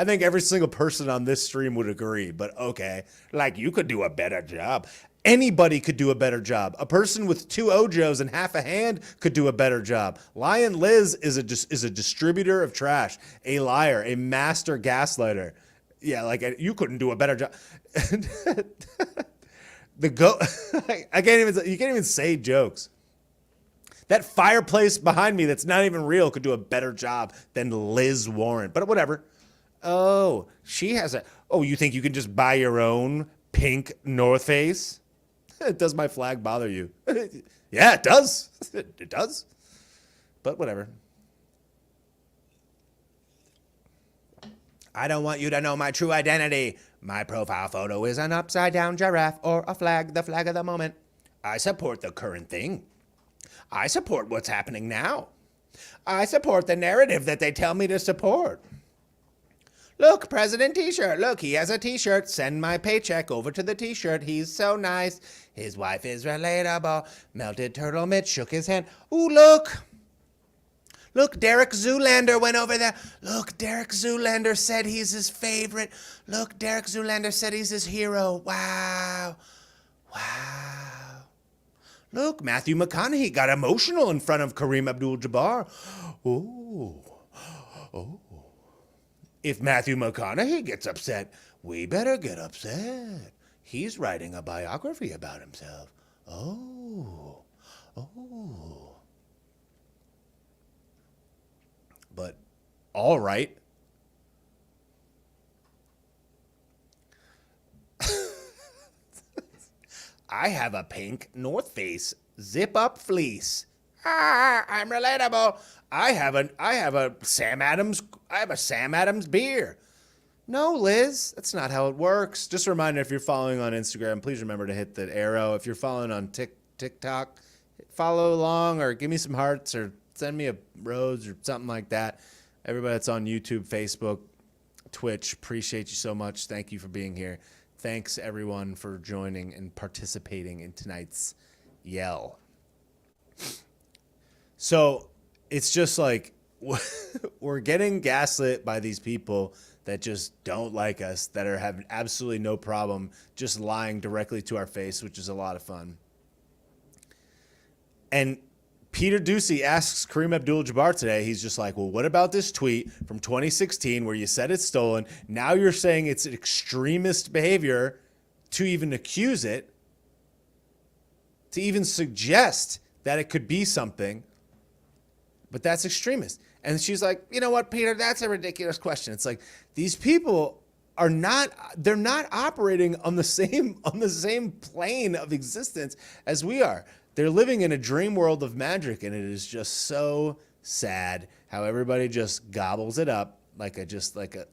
think every single person on this stream would agree, but okay. Like, you could do a better job. Anybody could do a better job. A person with 2 Ojos and half a hand could do a better job. Lion Liz is a distributor of trash, a liar, a master gaslighter. Yeah, like, you couldn't do a better job. You can't even say jokes. That fireplace behind me that's not even real could do a better job than Liz Warren. But whatever. Oh, you think you can just buy your own pink North Face? Does my flag bother you? Yeah, it does. It does. But whatever. I don't want you to know my true identity. My profile photo is an upside down giraffe or a flag, the flag of the moment. I support the current thing. I support what's happening now. I support the narrative that they tell me to support. Look, President T-Shirt. Look, he has a T-shirt. Send my paycheck over to the T-shirt. He's so nice. His wife is relatable. Melted Turtle Mitch shook his hand. Ooh, look. Look, Derek Zoolander went over there. Look, Derek Zoolander said he's his favorite. Look, Derek Zoolander said he's his hero. Wow. Wow. Look, Matthew McConaughey got emotional in front of Kareem Abdul-Jabbar. Oh. Oh. If Matthew McConaughey gets upset, we better get upset. He's writing a biography about himself. Oh. Oh. But all right. I have a pink North Face zip-up fleece. I'm relatable. I have a Sam Adams beer. No, Liz, that's not how it works. Just a reminder, if you're following on Instagram, please remember to hit that arrow. If you're following on TikTok, follow along or give me some hearts or send me a rose or something like that. Everybody that's on YouTube, Facebook, Twitch, appreciate you so much. Thank you for being here. Thanks, everyone, for joining and participating in tonight's Yell. So it's just like we're getting gaslit by these people that just don't like us, that are having absolutely no problem just lying directly to our face, which is a lot of fun. And Peter Ducey asks Kareem Abdul-Jabbar today, he's just like, well, what about this tweet from 2016 where you said it's stolen? Now you're saying it's extremist behavior to even accuse it, to even suggest that it could be something, but that's extremist. And she's like, you know what, Peter, that's a ridiculous question. It's like, these people are not, they're not operating on the same plane of existence as we are. They're living in a dream world of magic, and it is just so sad how everybody just gobbles it up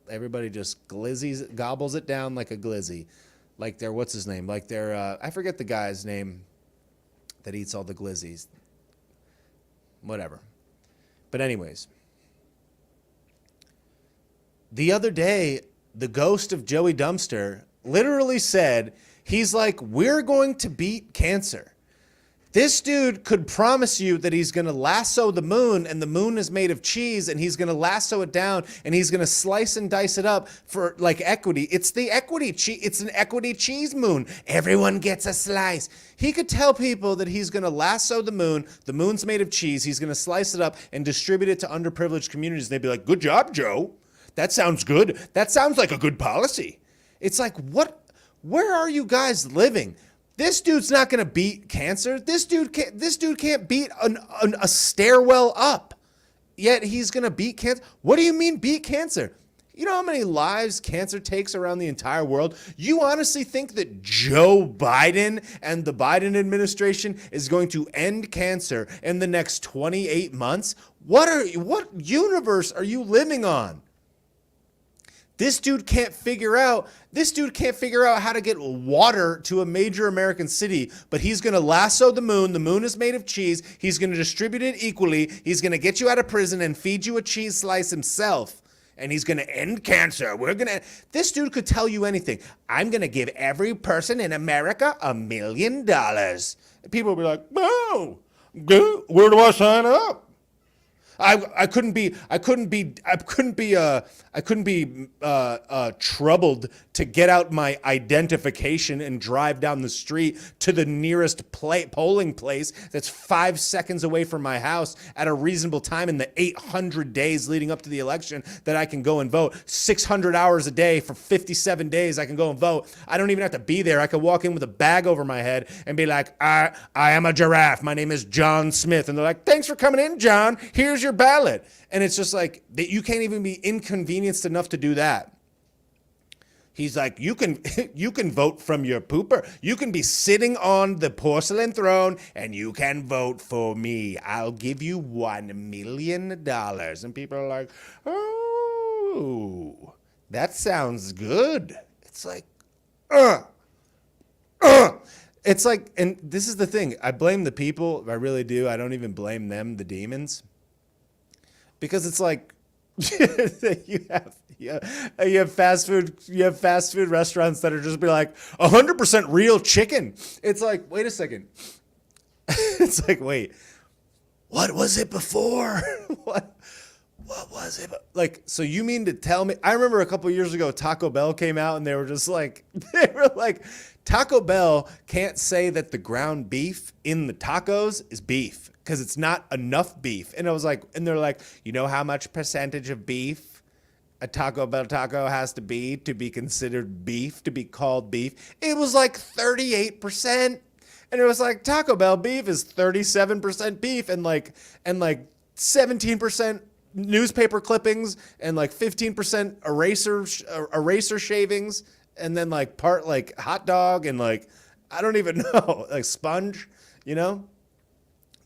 everybody just gobbles it down like a glizzy. Like they're, what's his name? Like they're, I forget the guy's name that eats all the glizzies. Whatever. But anyways, the other day, the ghost of Joey Dumpster literally said, he's like, we're going to beat cancer. This dude could promise you that he's going to lasso the moon, and the moon is made of cheese, and he's going to lasso it down, and he's going to slice and dice it up for like equity. It's the equity cheese. It's an equity cheese moon. Everyone gets a slice. He could tell people that he's going to lasso the moon. The moon's made of cheese. He's going to slice it up and distribute it to underprivileged communities. They'd be like, good job, Joe. That sounds good. That sounds like a good policy. It's like, what? Where are you guys living? This dude's not going to beat cancer. This dude can't beat a stairwell up. Yet he's going to beat cancer. What do you mean beat cancer? You know how many lives cancer takes around the entire world? You honestly think that Joe Biden and the Biden administration is going to end cancer in the next 28 months? What universe are you living on? This dude can't figure out how to get water to a major American city, but he's going to lasso the moon. The moon is made of cheese. He's going to distribute it equally. He's going to get you out of prison and feed you a cheese slice himself. And he's going to end cancer. This dude could tell you anything. I'm going to give every person in America $1 million. And people will be like, oh, where do I sign up? I couldn't be troubled to get out my identification and drive down the street to the nearest polling place that's 5 seconds away from my house at a reasonable time in the 800 days leading up to the election that I can go and vote. 600 hours a day for 57 days I can go and vote. I don't even have to be there. I can walk in with a bag over my head and be like, I am a giraffe. My name is John Smith. And they're like, thanks for coming in, John. Here's your ballot. And it's just like, you can't even be inconvenienced enough to do that. He's like, you can vote from your pooper. You can be sitting on the porcelain throne and you can vote for me. I'll give you $1 million. And people are like, oh, that sounds good. It's like, It's like, and this is the thing. I blame the people. I really do. I don't even blame them, the demons. Because it's like, you have fast food restaurants that are just be like 100% real chicken. It's like, wait a second. It's like, wait, what was it before? What was it? Like, so you mean to tell me? I remember a couple of years ago, Taco Bell came out and they were like, Taco Bell can't say that the ground beef in the tacos is beef because it's not enough beef. And I was like, and they're like, you know how much percentage of beef a Taco Bell taco has to be considered beef, to be called beef? It was like 38%. And it was like, Taco Bell beef is 37% beef and like 17% newspaper clippings and like 15% eraser shavings. And then like part like hot dog and like, I don't even know, like sponge, you know?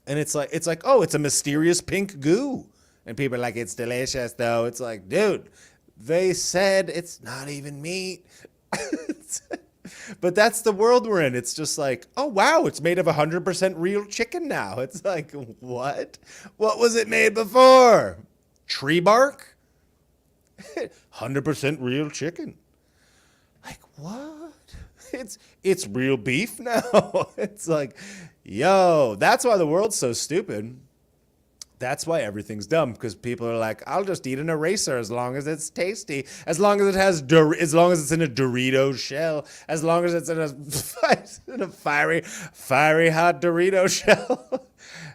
And it's like, oh, it's a mysterious pink goo. And people are like, it's delicious though. It's like, dude, they said it's not even meat. But that's the world we're in. It's just like, oh wow, it's made of 100% real chicken now. It's like, what? What was it made before? Tree bark? 100% real chicken. Like, what? It's real beef now. It's like, yo, that's why the world's so stupid. That's why everything's dumb, because people are like, I'll just eat an eraser as long as it's tasty, as long as it has, as long as it's in a Dorito shell, as long as it's in a fiery hot Dorito shell,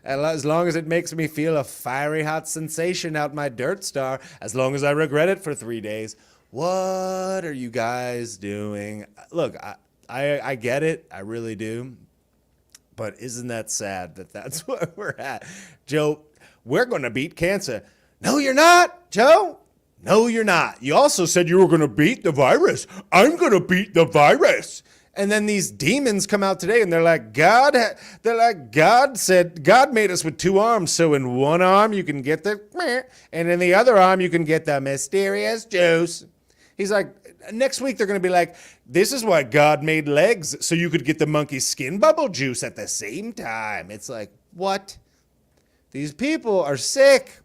and as long as it makes me feel a fiery hot sensation out my dirt star, as long as I regret it for 3 days. What are you guys doing? Look, I get it. I really do. But isn't that sad that that's where we're at? Joe, we're going to beat cancer. No, you're not, Joe. No, you're not. You also said you were going to beat the virus. I'm going to beat the virus. And then these demons come out today and they're like, God said, God made us with 2 arms. So in one arm you can get the meh, and in the other arm you can get the mysterious juice. He's like, next week they're going to be like, this is why God made legs, so you could get the monkey skin bubble juice at the same time. It's like, what? These people are sick.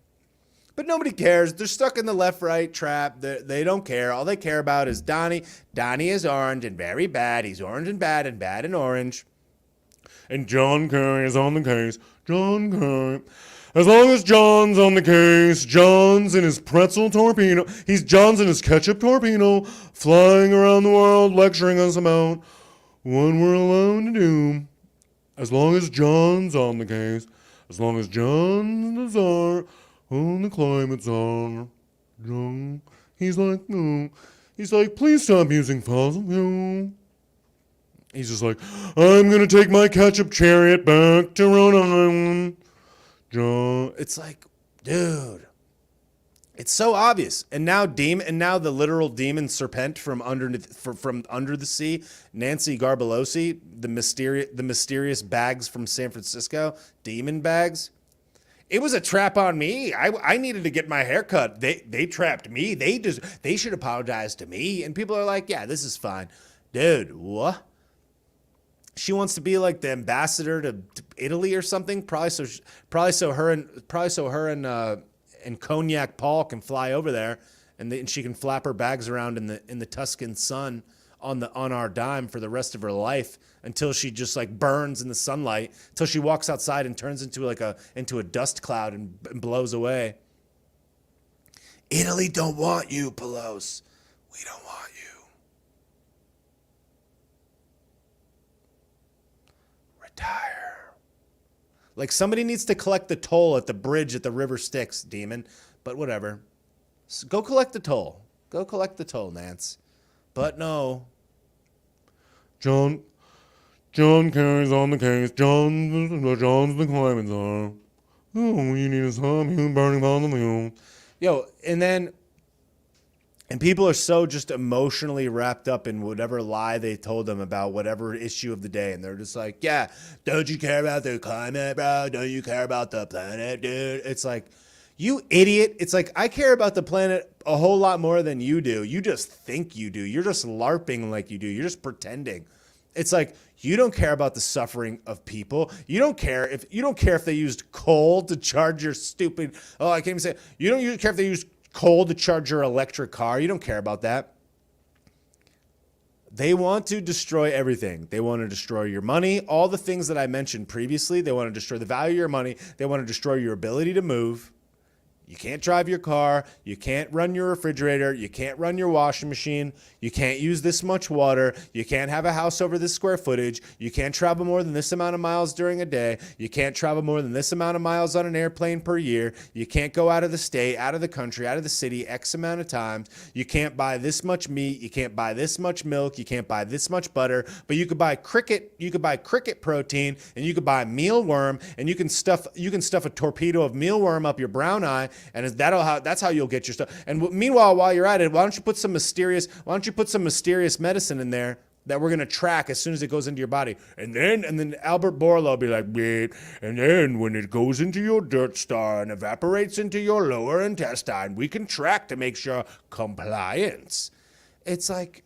But nobody cares. They're stuck in the left-right trap. They don't care. All they care about is Donnie. Donnie is orange and very bad. He's orange and bad and orange. And John Kerry is on the case. John Kerry. As long as John's on the case, John's in his pretzel torpedo. John's in his ketchup torpedo, flying around the world, lecturing us about what we're allowed to do. As long as John's on the case, as long as John's the czar, on the climate czar. John, he's like, no. He's like, please stop using fossil fuel. He's just like, I'm going to take my ketchup chariot back to Rhode Island. John. It's like, dude, it's so obvious. And now the literal demon serpent from under the sea, Nancy Garbelosi, the mysterious bags from San Francisco, demon bags. It was a trap on me. I needed to get my hair cut. They trapped me. They should apologize to me. And people are like, yeah, this is fine, dude. What? She wants to be like the ambassador to Italy or something. Probably so her and Cognac Paul can fly over there, and she can flap her bags around in the Tuscan sun on our dime for the rest of her life until she just like burns in the sunlight, until she walks outside and turns into a dust cloud and blows away. Italy don't want you, Pelosi. We don't want you. Retire. Like somebody needs to collect the toll at the bridge at the River Styx, demon. But whatever. Go collect the toll. Go collect the toll, Nance. But no. John Kerry's on the case. John's the climate czar. Oh, you need to stop you burning fossil fuel. Yo, and people are so just emotionally wrapped up in whatever lie they told them about whatever issue of the day. And they're just like, yeah, don't you care about the climate, bro? Don't you care about the planet, dude? It's like, you idiot. It's like, I care about the planet a whole lot more than you do. You just think you do. You're just LARPing like you do. You're just pretending. It's like, you don't care about the suffering of people. You don't care if they used coal to charge your stupid, I can't even say it. You don't care if they used coal to charge your electric car. You don't care about that. They want to destroy everything. They want to destroy your money, all the things that I mentioned previously. They want to destroy the value of your money. They want to destroy your ability to move. You can't drive your car. You can't run your refrigerator. You can't run your washing machine. You can't use this much water. You can't have a house over this square footage. You can't travel more than this amount of miles during a day. You can't travel more than this amount of miles on an airplane per year. You can't go out of the state, out of the country, out of the city X amount of times. You can't buy this much meat. You can't buy this much milk. You can't buy this much butter. But you could buy cricket protein, and you could buy mealworm, and you can stuff a torpedo of mealworm up your brown eye. And that's how you'll get your stuff. And meanwhile, while you're at it, why don't you put some mysterious medicine in there that we're gonna track as soon as it goes into your body? And then Albert Bourla will be like, wait, and then when it goes into your dirt star and evaporates into your lower intestine, we can track to make sure compliance. It's like,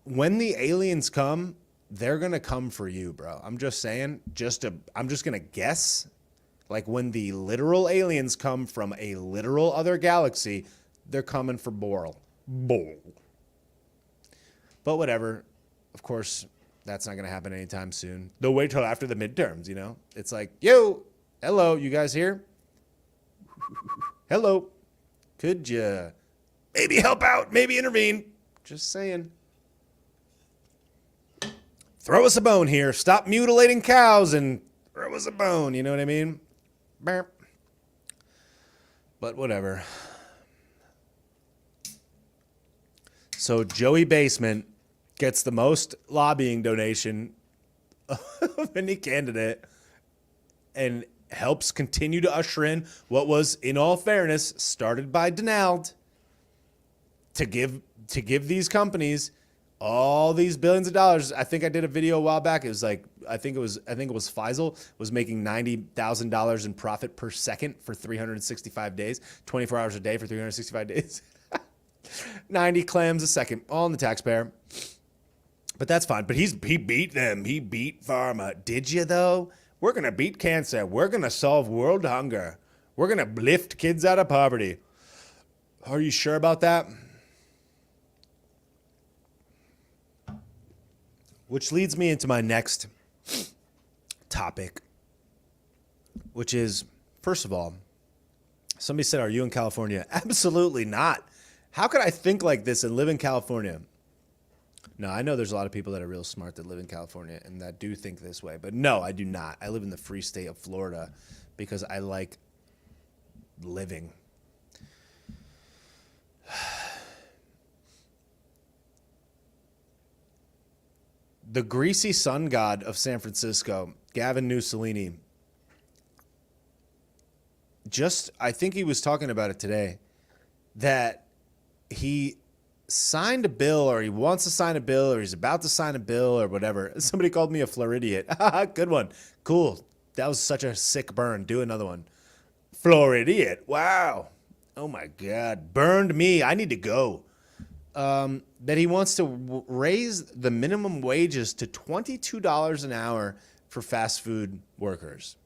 when the aliens come, they're going to come for you, bro. I'm just saying, I'm just going to guess, like when the literal aliens come from a literal other galaxy, they're coming for Boral. But whatever. Of course, that's not going to happen anytime soon. They'll wait till after the midterms, you know? It's like, yo, hello, you guys here? Hello. Could you maybe help out, maybe intervene? Just saying. Throw us a bone here. Stop mutilating cows and throw us a bone. You know what I mean? But whatever. So Joey Basement gets the most lobbying donation of any candidate and helps continue to usher in what was, in all fairness, started by Donald to give these companies all these billions of dollars. I think I did a video a while back. It was like, I think it was Faisal was making $90,000 in profit per second for 365 days, 24 hours a day for 365 days. 90 clams a second, all in the taxpayer. But that's fine. But he beat them. He beat Pharma. Did you though? We're going to beat cancer. We're going to solve world hunger. We're going to lift kids out of poverty. Are you sure about that? Which leads me into my next topic, which is, first of all, somebody said, are you in California? Absolutely not. How could I think like this and live in California? No, I know there's a lot of people that are real smart that live in California and that do think this way. But no, I do not. I live in the free state of Florida because I like living. The greasy sun god of San Francisco, Gavin Newsolini, I think he was talking about it today, that he signed a bill, or he wants to sign a bill, or he's about to sign a bill, or whatever. Somebody called me a Floridiot. Good one. Cool. That was such a sick burn. Do another one. Floridiot. Wow. Oh my God. Burned me. I need to go. That he wants to raise the minimum wages to $22 an hour for fast food workers.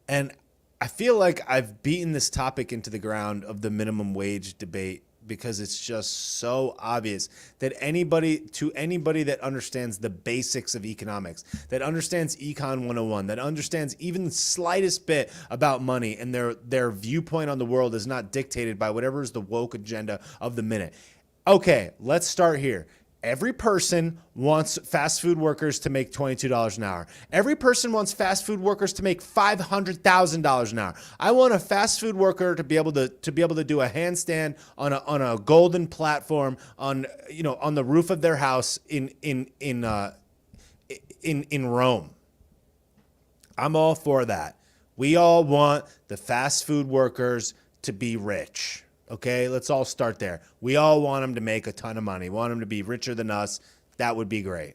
And I feel like I've beaten this topic into the ground of the minimum wage debate because it's just so obvious that anybody that understands the basics of economics, that understands Econ 101, that understands even the slightest bit about money and their viewpoint on the world is not dictated by whatever is the woke agenda of the minute. Okay, let's start here. Every person wants fast food workers to make $22 an hour. Every person wants fast food workers to make $500,000 an hour. I want a fast food worker to be able to do a handstand on a golden platform on the roof of their house in Rome. I'm all for that. We all want the fast food workers to be rich. Okay, let's all start there. We all want them to make a ton of money, want them to be richer than us. That would be great.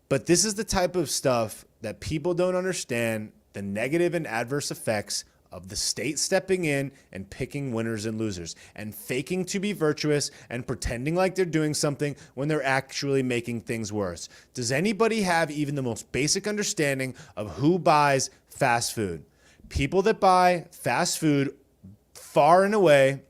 But this is the type of stuff that people don't understand, the negative and adverse effects of the state stepping in and picking winners and losers and faking to be virtuous and pretending like they're doing something when they're actually making things worse. Does anybody have even the most basic understanding of who buys fast food? People that buy fast food far and away,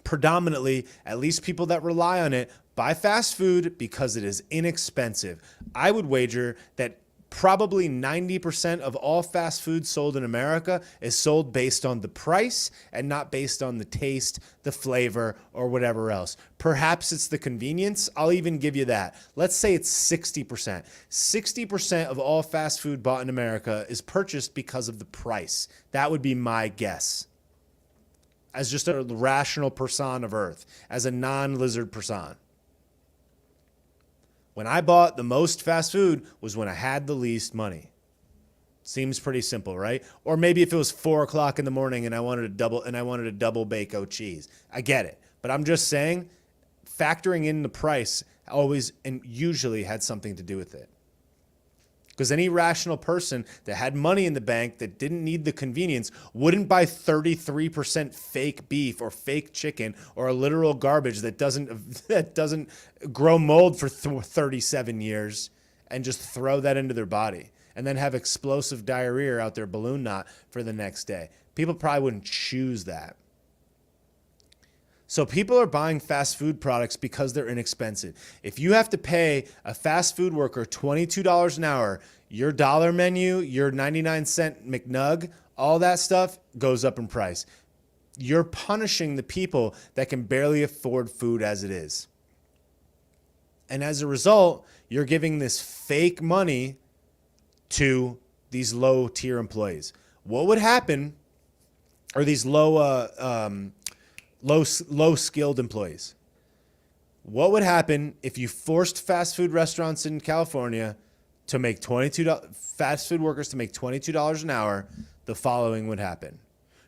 predominantly, at least people that rely on it, buy fast food because it is inexpensive. I would wager that probably 90% of all fast food sold in America is sold based on the price and not based on the taste, the flavor, or whatever else. Perhaps it's the convenience. I'll even give you that. Let's say it's 60%. 60% of all fast food bought in America is purchased because of the price. That would be my guess. As just a rational person of Earth, as a non-lizard person. When I bought the most fast food was when I had the least money. Seems pretty simple, right? Or maybe if it was 4 o'clock in the morning and I wanted a double bacon cheese. I get it. But I'm just saying, factoring in the price always and usually had something to do with it. Because any rational person that had money in the bank that didn't need the convenience wouldn't buy 33% fake beef or fake chicken or a literal garbage that doesn't grow mold for 37 years and just throw that into their body and then have explosive diarrhea out their balloon knot for the next day. People probably wouldn't choose that. So people are buying fast food products because they're inexpensive. If you have to pay a fast food worker $22 an hour, your dollar menu, your 99-cent McNug, all that stuff goes up in price. You're punishing the people that can barely afford food as it is. And as a result, you're giving this fake money to these low-tier employees. What would happen, or these low-skilled employees? What would happen if you forced fast food restaurants in California to make fast food workers to make $22 an hour? The following would happen.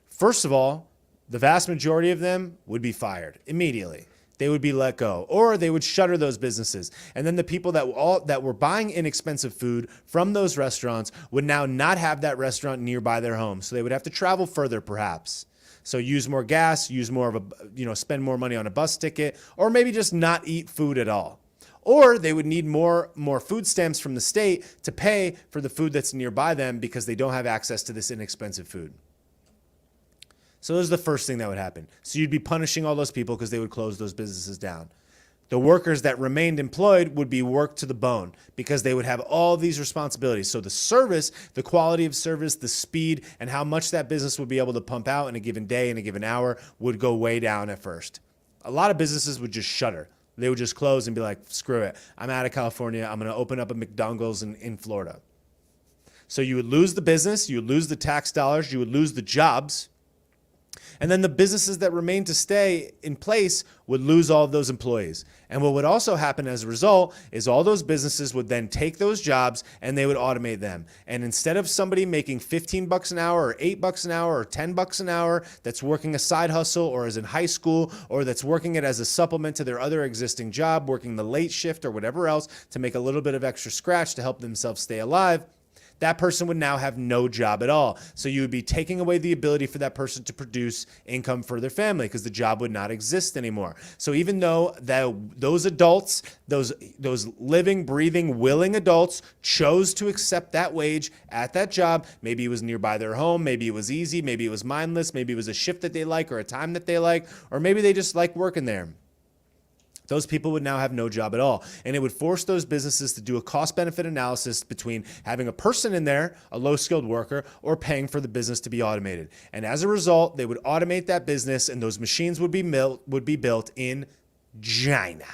First of all, the vast majority of them would be fired immediately. They would be let go, or they would shutter those businesses. And then the people that were buying inexpensive food from those restaurants would now not have that restaurant nearby their home. So they would have to travel further, perhaps. So use more gas, spend more money on a bus ticket, or maybe just not eat food at all. or they would need more food stamps from the state to pay for the food that's nearby them because they don't have access to this inexpensive food. So this is the first thing that would happen. So you'd be punishing all those people because they would close those businesses down. The workers that remained employed would be worked to the bone because they would have all these responsibilities. So the service, the quality of service, the speed, and how much that business would be able to pump out in a given day, in a given hour, would go way down at first. A lot of businesses would just shutter. They would just close and be like, screw it. I'm out of California. I'm going to open up a McDonald's in Florida. So you would lose the business. You would lose the tax dollars. You would lose the jobs. And then the businesses that remained to stay in place would lose all of those employees. And what would also happen as a result is all those businesses would then take those jobs and they would automate them. And instead of somebody making $15 an hour or $8 an hour or $10 an hour that's working a side hustle or is in high school or that's working it as a supplement to their other existing job, working the late shift or whatever else to make a little bit of extra scratch to help themselves stay alive, that person would now have no job at all. So you would be taking away the ability for that person to produce income for their family because the job would not exist anymore. So even though those adults, those living, breathing, willing adults chose to accept that wage at that job, maybe it was nearby their home, maybe it was easy, maybe it was mindless, maybe it was a shift that they like or a time that they like, or maybe they just like working there. Those people would now have no job at all. And it would force those businesses to do a cost-benefit analysis between having a person in there, a low-skilled worker, or paying for the business to be automated. And as a result, they would automate that business, and those machines would be built in China.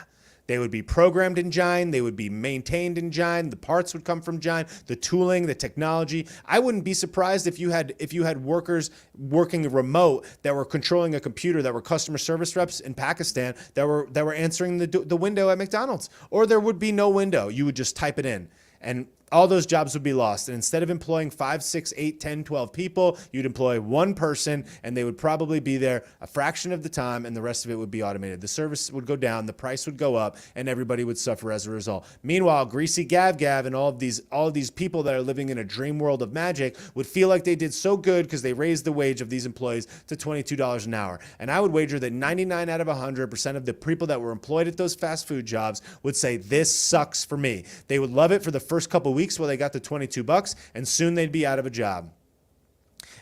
They would be programmed in China. They would be maintained in China. The parts would come from China. The tooling, the technology. I wouldn't be surprised if you had workers working remote that were controlling a computer, that were customer service reps in Pakistan that were answering the window at McDonald's. Or there would be no window. You would just type it in. And all those jobs would be lost. And instead of employing 5, 6, 8, 10, 12 people, you'd employ one person, and they would probably be there a fraction of the time, and the rest of it would be automated. The service would go down, the price would go up, and everybody would suffer as a result. Meanwhile, Greasy Gav and all of these people that are living in a dream world of magic would feel like they did so good because they raised the wage of these employees to $22 an hour. And I would wager that 99 out of 100% of the people that were employed at those fast food jobs would say, this sucks for me. They would love it for the first couple weeks while they got the $22, and soon they'd be out of a job.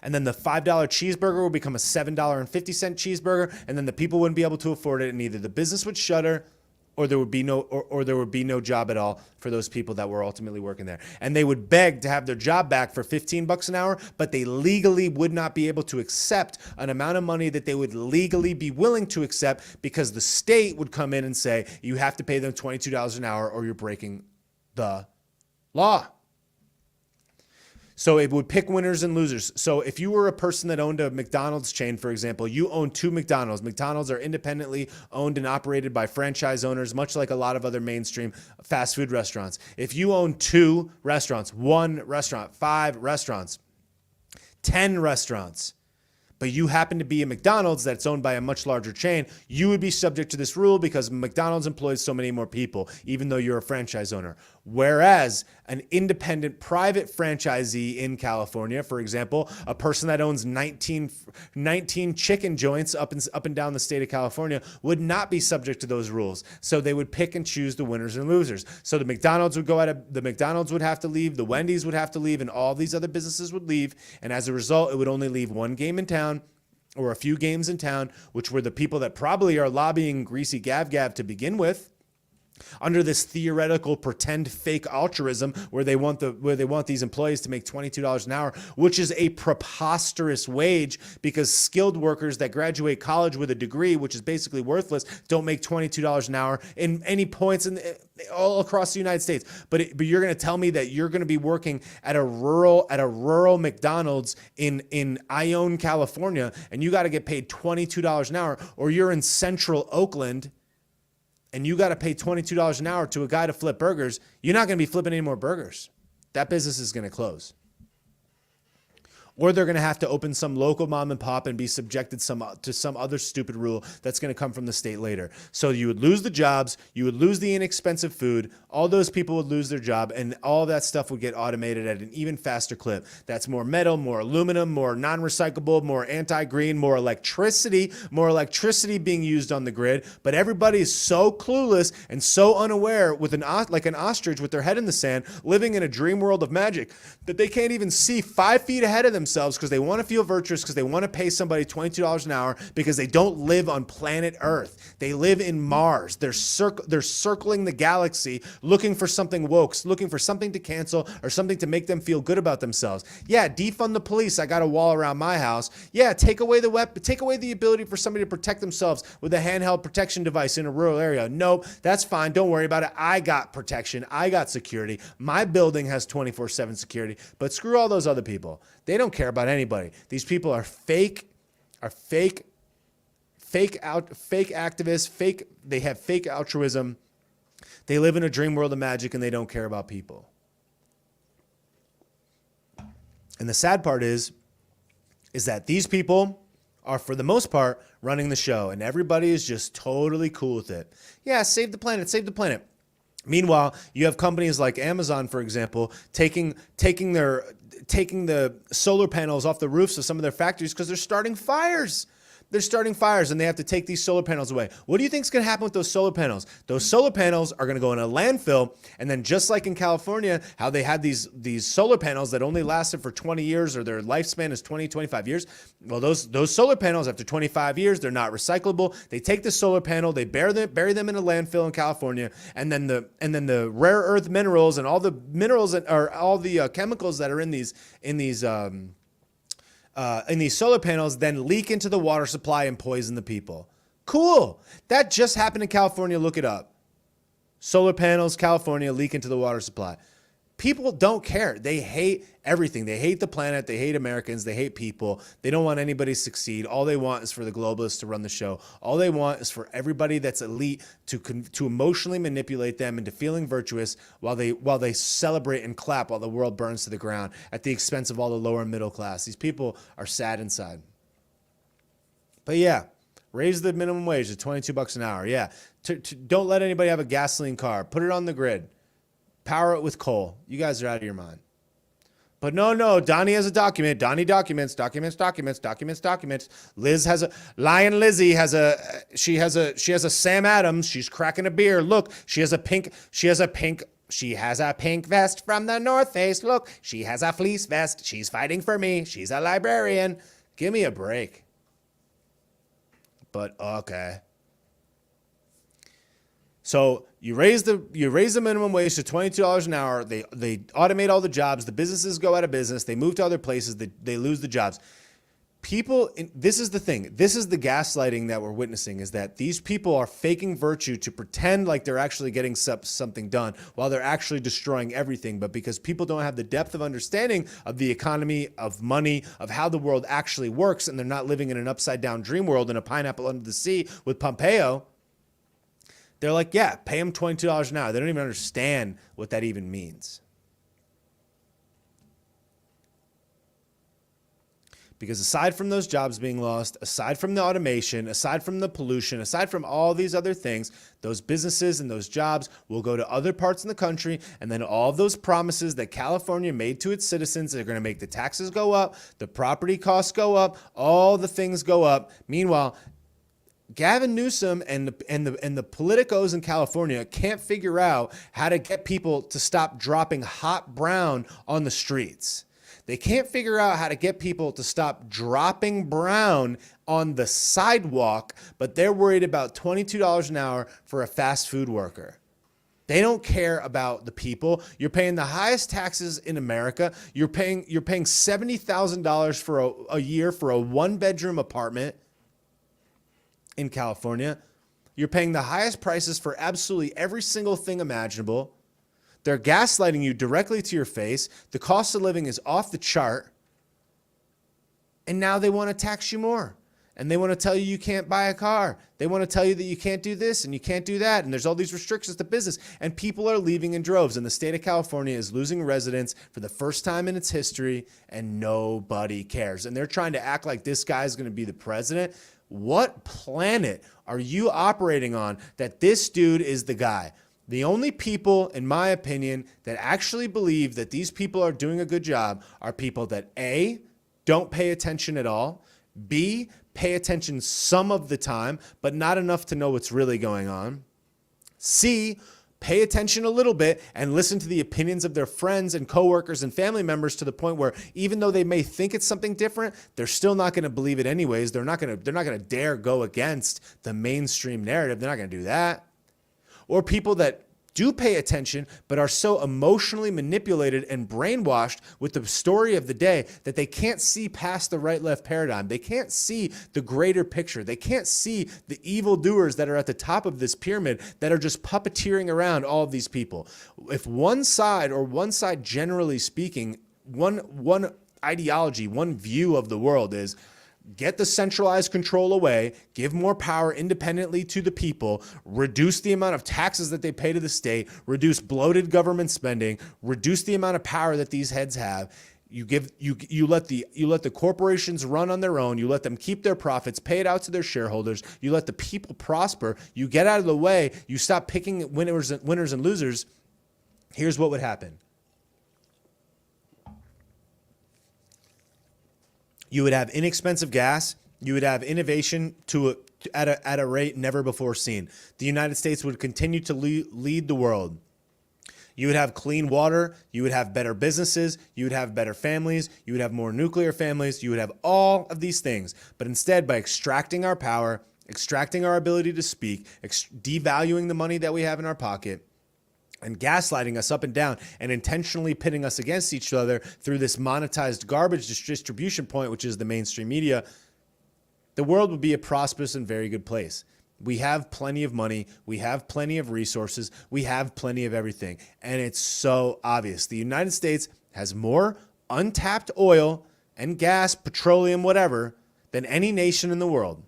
And then the $5 cheeseburger would become a $7.50 cheeseburger, and then the people wouldn't be able to afford it, and either the business would shutter or there would be no job at all for those people that were ultimately working there. And they would beg to have their job back for $15 an hour, but they legally would not be able to accept an amount of money that they would legally be willing to accept because the state would come in and say, you have to pay them $22 an hour or you're breaking the law. So it would pick winners and losers. So if you were a person that owned a McDonald's chain, for example, you own 2 McDonald's. McDonald's are independently owned and operated by franchise owners, much like a lot of other mainstream fast food restaurants. If you own 2 restaurants, 1 restaurant, 5 restaurants, 10 restaurants, but you happen to be a McDonald's that's owned by a much larger chain, you would be subject to this rule because McDonald's employs so many more people, even though you're a franchise owner. Whereas an independent private franchisee in California, for example, a person that owns 19 chicken joints up and down the state of California would not be subject to those rules. So they would pick and choose the winners and losers. So the McDonald's would have to leave, the Wendy's would have to leave, and all these other businesses would leave. And as a result, it would only leave one game in town, or a few games in town, which were the people that probably are lobbying Greasy Gav to begin with, under this theoretical pretend fake altruism where they want these employees to make $22 an hour, which is a preposterous wage because skilled workers that graduate college with a degree, which is basically worthless, don't make $22 an hour in any points all across the United States. But you're going to tell me that you're going to be working at a rural McDonald's in Ione, California, and you got to get paid $22 an hour, or you're in central Oakland and you got to pay $22 an hour to a guy to flip burgers, you're not going to be flipping any more burgers. That business is going to close. or they're going to have to open some local mom and pop and be subjected to some other stupid rule that's going to come from the state later. So you would lose the jobs, you would lose the inexpensive food, all those people would lose their job, and all that stuff would get automated at an even faster clip. That's more metal, more aluminum, more non-recyclable, more anti-green, more electricity being used on the grid. But everybody is so clueless and so unaware, with like an ostrich with their head in the sand, living in a dream world of magic, that they can't even see 5 feet ahead of themselves because they want to feel virtuous, because they want to pay somebody $22 an hour, because they don't live on planet Earth. They live in Mars. They're circling the galaxy looking for something woke, looking for something to cancel or something to make them feel good about themselves. Yeah, defund the police. I got a wall around my house. Yeah, take away the weapon, take away the ability for somebody to protect themselves with a handheld protection device in a rural area. Nope, that's fine. Don't worry about it. I got protection. I got security. My building has 24/7 security. But screw all those other people. They don't care about anybody. These people are fake activists, they have fake altruism. They live in a dream world of magic and they don't care about people. And the sad part is that these people are, for the most part, running the show, and everybody is just totally cool with it. Yeah, save the planet, save the planet. Meanwhile, you have companies like Amazon, for example, taking the solar panels off the roofs of some of their factories because they're starting fires. They're starting fires and they have to take these solar panels away. What do you think is going to happen with those solar panels? Those solar panels are going to go in a landfill, and then just like in California, how they had these solar panels that only lasted for 20 years, or their lifespan is 20, 25 years. Well, those solar panels, after 25 years, they're not recyclable. They take the solar panel, they bury them in a landfill in California, and then the rare earth minerals and all the minerals or all the chemicals that are in these solar panels then leak into the water supply and poison the people. Cool. That just happened in California. Look it up. Solar panels, California, leak into the water supply. People don't care. They hate everything. They hate the planet. They hate Americans. They hate people. They don't want anybody to succeed. All they want is for the globalists to run the show. All they want is for everybody that's elite to emotionally manipulate them into feeling virtuous while they celebrate and clap while the world burns to the ground at the expense of all the lower and middle class. These people are sad inside. But yeah, raise the minimum wage to $22 an hour. Yeah, don't let anybody have a gasoline car. Put it on the grid. Power it with coal. You guys are out of your mind. But no, Donnie has a document. Donnie documents. Lion Lizzie has a Sam Adams. She's cracking a beer. Look, she has a pink vest from the North Face. Look, she has a fleece vest. She's fighting for me. She's a librarian. Give me a break. But okay. So you raise the minimum wage to $22 an hour. They automate all the jobs. The businesses go out of business. They move to other places. They lose the jobs. This is the thing. This is the gaslighting that we're witnessing, is that these people are faking virtue to pretend like they're actually getting something done while they're actually destroying everything. But because people don't have the depth of understanding of the economy, of money, of how the world actually works, and they're not living in an upside down dream world in a pineapple under the sea with Pompeo, they're like, yeah, pay them $22 an hour. They don't even understand what that even means. Because aside from those jobs being lost, aside from the automation, aside from the pollution, aside from all these other things, those businesses and those jobs will go to other parts in the country, and then all of those promises that California made to its citizens, they're going to make the taxes go up, the property costs go up, all the things go up. Meanwhile, Gavin Newsom and the politicos in California can't figure out how to get people to stop dropping hot brown on the streets. They can't figure out how to get people to stop dropping brown on the sidewalk, but they're worried about $22 an hour for a fast food worker. They don't care about the people. You're paying the highest taxes in America. You're paying $70,000 for a year for a one-bedroom apartment in California. You're paying the highest prices for absolutely every single thing imaginable. They're gaslighting you directly to your face. The cost of living is off the chart. And now they want to tax you more. And they want to tell you you can't buy a car. They want to tell you that you can't do this and you can't do that. And there's all these restrictions to business. And people are leaving in droves. And the state of California is losing residents for the first time in its history. And nobody cares. And they're trying to act like this guy's going to be the president. What planet are you operating on that this dude is the guy? The only people, in my opinion, that actually believe that these people are doing a good job are people that A, don't pay attention at all, B, pay attention some of the time, but not enough to know what's really going on, C, pay attention a little bit and listen to the opinions of their friends and coworkers and family members to the point where even though they may think it's something different, they're still not going to believe it anyways. They're not going to dare go against the mainstream narrative. They're not going to do that. Or people that do pay attention, but are so emotionally manipulated and brainwashed with the story of the day that they can't see past the right-left paradigm. They can't see the greater picture. They can't see the evildoers that are at the top of this pyramid that are just puppeteering around all of these people. If one side, or one side generally speaking, one ideology, one view of the world is get the centralized control away, give more power independently to the people, reduce the amount of taxes that they pay to the state, reduce bloated government spending, reduce the amount of power that these heads have. You let the corporations run on their own. You let them keep their profits, pay it out to their shareholders. You let the people prosper. You get out of the way. You stop picking winners and losers. Here's what would happen. You would have inexpensive gas. You would have innovation at a rate never before seen. The United States would continue to lead the world. You would have clean water. You would have better businesses. You would have better families. You would have more nuclear families. You would have all of these things. But instead, by extracting our power, extracting our ability to speak, devaluing the money that we have in our pocket, and gaslighting us up and down and intentionally pitting us against each other through this monetized garbage distribution point, which is the mainstream media, the world would be a prosperous and very good place. We have plenty of money. We have plenty of resources. We have plenty of everything. And it's so obvious. The United States has more untapped oil and gas, petroleum, whatever, than any nation in the world.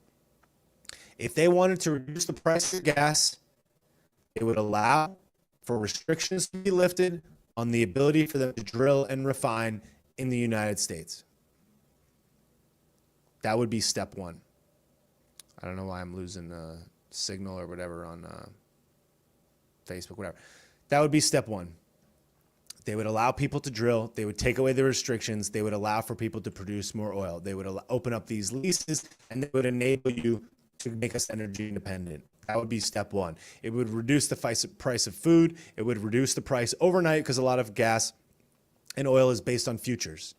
If they wanted to reduce the price of gas, it would allow for restrictions to be lifted on the ability for them to drill and refine in the United States. That would be step one. I don't know why I'm losing signal or whatever on Facebook, whatever. That would be step one. They would allow people to drill. They would take away the restrictions. They would allow for people to produce more oil. They would open up these leases, and they would enable you to make us energy independent. That would be step one. It would reduce the price of food. It would reduce the price overnight because a lot of gas and oil is based on futures.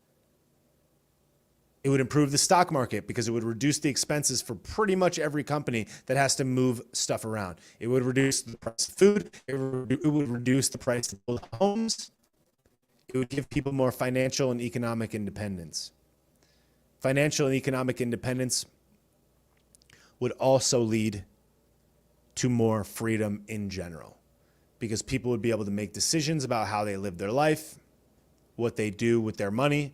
It would improve the stock market because it would reduce the expenses for pretty much every company that has to move stuff around. It would reduce the price of food. It would reduce the price of homes. It would give people more financial and economic independence. Financial and economic independence would also lead to more freedom in general, because people would be able to make decisions about how they live their life, what they do with their money,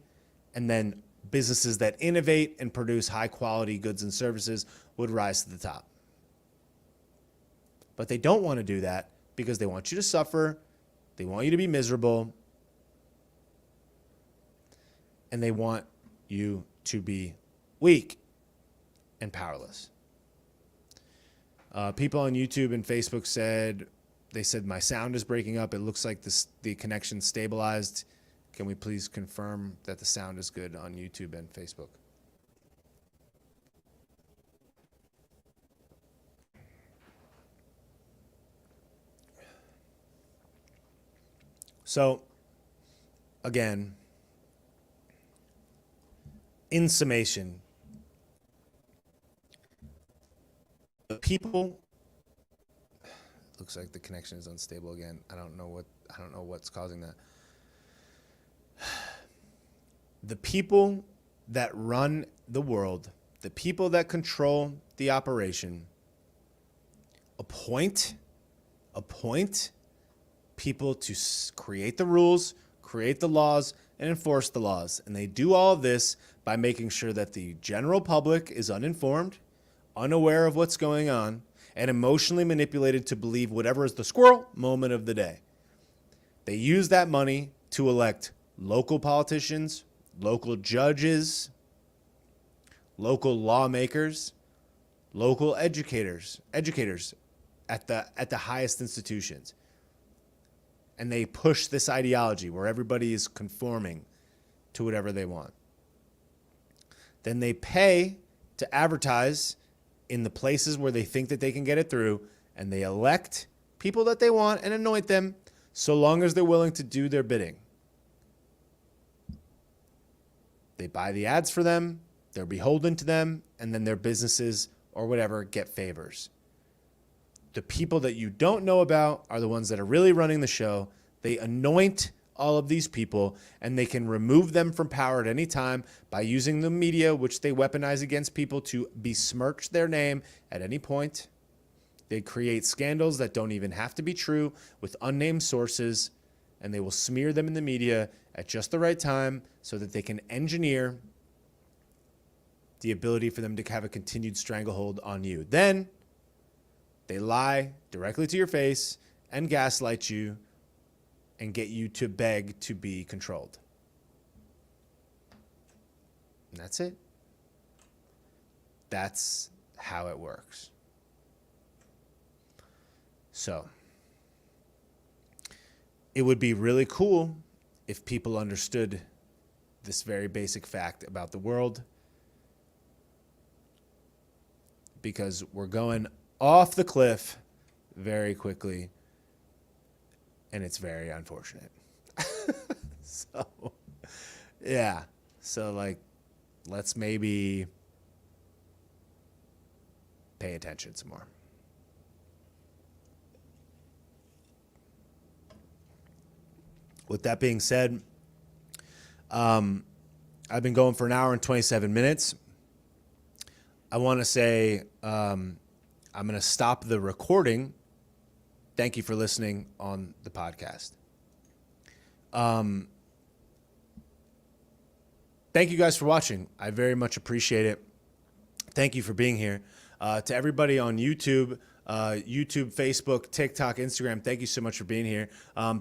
and then businesses that innovate and produce high quality goods and services would rise to the top. But they don't want to do that because they want you to suffer, they want you to be miserable, and they want you to be weak and powerless. People on YouTube and Facebook said my sound is breaking up. It looks like the connection stabilized. Can we please confirm that the sound is good on YouTube and Facebook? So, again, in summation, the people, looks like the connection is unstable again. I don't know what's causing that. The people that run the world, the people that control the operation, appoint people to create the rules, create the laws, and enforce the laws. And they do all of this by making sure that the general public is uninformed, unaware of what's going on, and emotionally manipulated to believe whatever is the squirrel moment of the day. They use that money to elect local politicians, local judges, local lawmakers, local educators at the highest institutions. And they push this ideology where everybody is conforming to whatever they want. Then they pay to advertise in the places where they think that they can get it through, and they elect people that they want and anoint them so long as they're willing to do their bidding. They buy the ads for them, they're beholden to them, and then their businesses or whatever get favors. The people that you don't know about are the ones that are really running the show. They anoint all of these people, and they can remove them from power at any time by using the media, which they weaponize against people to besmirch their name at any point. They create scandals that don't even have to be true with unnamed sources, and they will smear them in the media at just the right time so that they can engineer the ability for them to have a continued stranglehold on you. Then they lie directly to your face and gaslight you and get you to beg to be controlled. And that's it. That's how it works. So, it would be really cool if people understood this very basic fact about the world, because we're going off the cliff very quickly, and it's very unfortunate. So, yeah. So, like, let's maybe pay attention some more. With that being said, I've been going for an hour and 27 minutes. I want to say I'm going to stop the recording. Thank you for listening on the podcast. Thank you guys for watching. I very much appreciate it. Thank you for being here. To everybody on YouTube, Facebook, TikTok, Instagram, thank you so much for being here.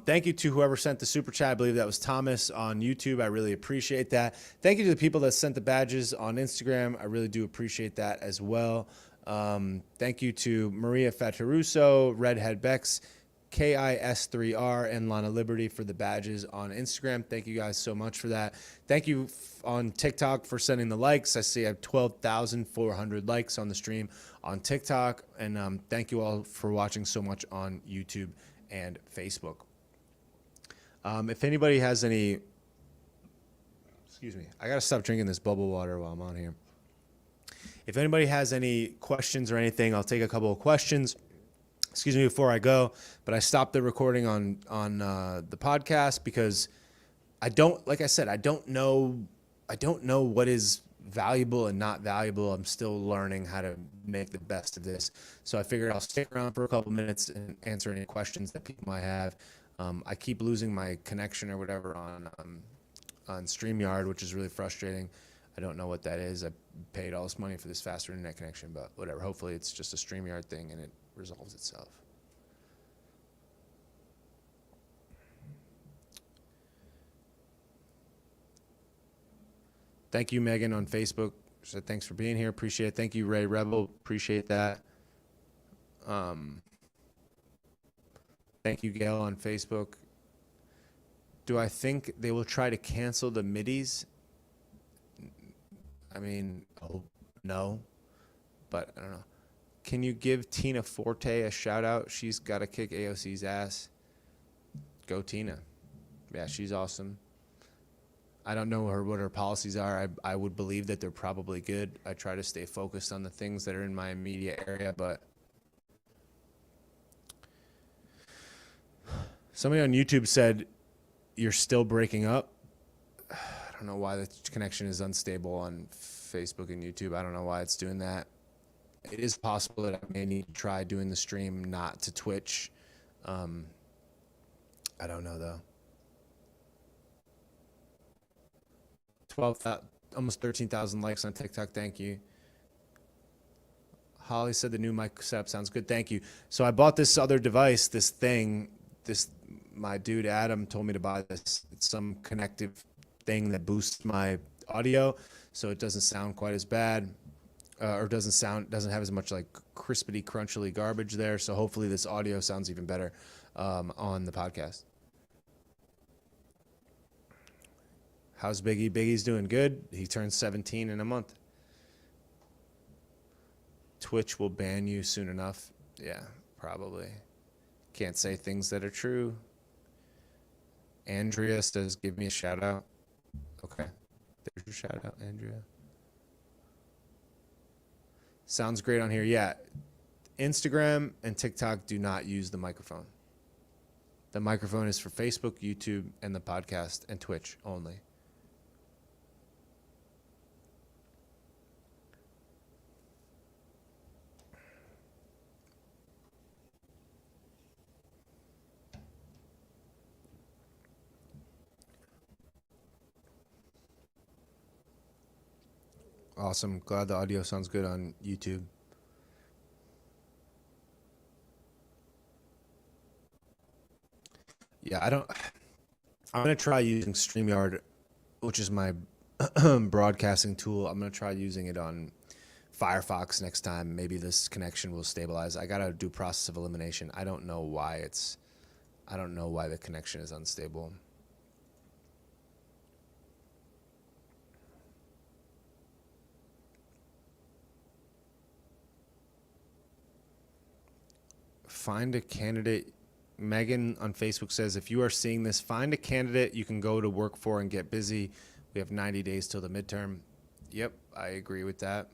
Thank you to whoever sent the super chat. I believe that was Thomas on YouTube. I really appreciate that. Thank you to the people that sent the badges on Instagram. I really do appreciate that as well. Thank you to Maria Fataruso, Redhead Bex, KIS3R, and Lana Liberty for the badges on Instagram. Thank you guys so much for that. Thank you on TikTok for sending the likes. I see I have 12,400 likes on the stream on TikTok. And thank you all for watching so much on YouTube and Facebook. If anybody has any... Excuse me. I got to stop drinking this bubble water while I'm on here. If anybody has any questions or anything, I'll take a couple of questions. Excuse me before I go, but I stopped the recording on the podcast because I don't, like I said, I don't know what is valuable and not valuable. I'm still learning how to make the best of this. So I figured I'll stick around for a couple minutes and answer any questions that people might have. I keep losing my connection or whatever on StreamYard, which is really frustrating. I don't know what that is. I paid all this money for this faster internet connection, but whatever. Hopefully it's just a StreamYard thing and it resolves itself. Thank you, Megan, on Facebook. So thanks for being here. Appreciate it. Thank you, Ray Rebel. Appreciate that. Thank you, Gail, on Facebook. Do I think they will try to cancel the middies? I mean, no, but I don't know. Can you give Tina Forte a shout out? She's got to kick AOC's ass. Go Tina. Yeah, she's awesome. I don't know what her policies are. I would believe that they're probably good. I try to stay focused on the things that are in my immediate area, but somebody on YouTube said you're still breaking up. I don't know why the connection is unstable on Facebook and YouTube. I don't know why it's doing that. It is possible that I may need to try doing the stream not to Twitch. I don't know, though. almost 13,000 likes on TikTok. Thank you. Holly said the new mic setup sounds good. Thank you. So I bought this other device, this thing. My dude Adam told me to buy this. It's some connective thing that boosts my audio, so it doesn't sound quite as bad, or doesn't have as much like crispity, crunchily garbage there. So hopefully this audio sounds even better on the podcast. How's Biggie? Biggie's doing good. He turns 17 in a month. Twitch will ban you soon enough. Yeah, probably. Can't say things that are true. Andrea says, give me a shout out. Okay. There's your shout out, Andrea. Sounds great on here. Yeah. Instagram and TikTok do not use the microphone. The microphone is for Facebook, YouTube, and the podcast, and Twitch only. Awesome. Glad the audio sounds good on YouTube. Yeah, I'm going to try using StreamYard, which is my broadcasting tool. I'm going to try using it on Firefox next time. Maybe this connection will stabilize. I got to do process of elimination. I don't know why the connection is unstable. Find a candidate. Megan on Facebook says, if you are seeing this, find a candidate you can go to work for and get busy. We have 90 days till the midterm. Yep, I agree with that.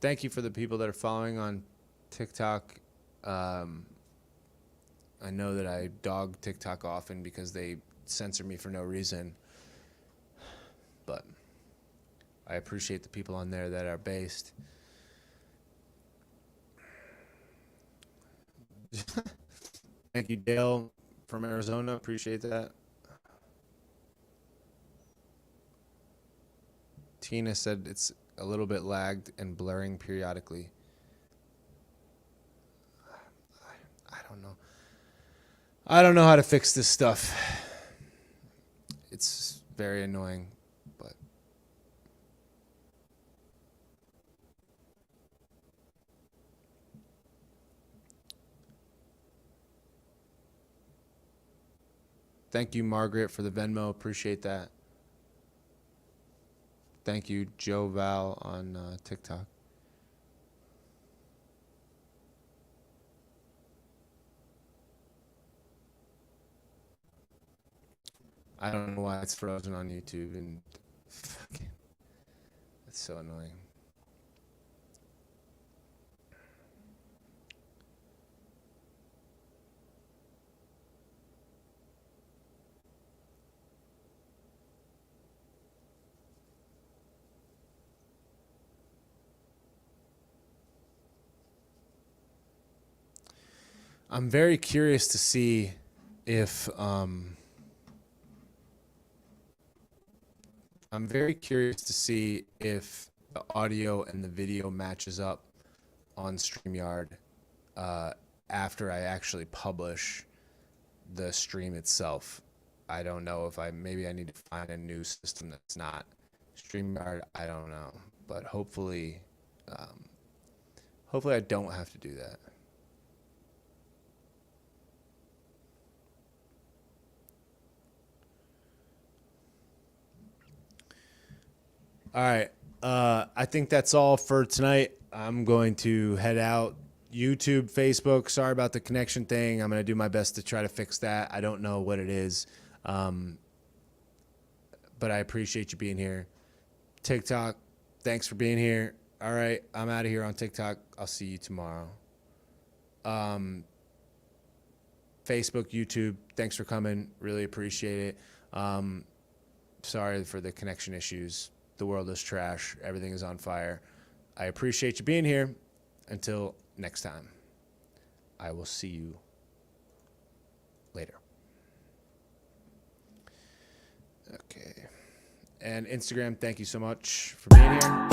Thank you for the people that are following on TikTok. I know that I dog TikTok often because they censor me for no reason. But I appreciate the people on there that are based. Thank you, Dale from Arizona. Appreciate that. Tina said it's a little bit lagged and blurring periodically. I don't know. I don't know how to fix this stuff. It's very annoying, but thank you, Margaret, for the Venmo. Appreciate that. Thank you, Joe Val on TikTok. I don't know why it's frozen on YouTube, and fucking, it's so annoying. I'm very curious to see if the audio and the video matches up on StreamYard after I actually publish the stream itself. I don't know if maybe I need to find a new system that's not StreamYard. I don't know, but hopefully I don't have to do that. All right. I think that's all for tonight. I'm going to head out. YouTube, Facebook, sorry about the connection thing. I'm going to do my best to try to fix that. I don't know what it is. But I appreciate you being here. TikTok, thanks for being here. All right. I'm out of here on TikTok. I'll see you tomorrow. Facebook, YouTube, thanks for coming. Really appreciate it. Sorry for the connection issues. The world is trash. Everything is on fire. I appreciate you being here. Until next time, I will see you later. Okay. And Instagram, thank you so much for being here.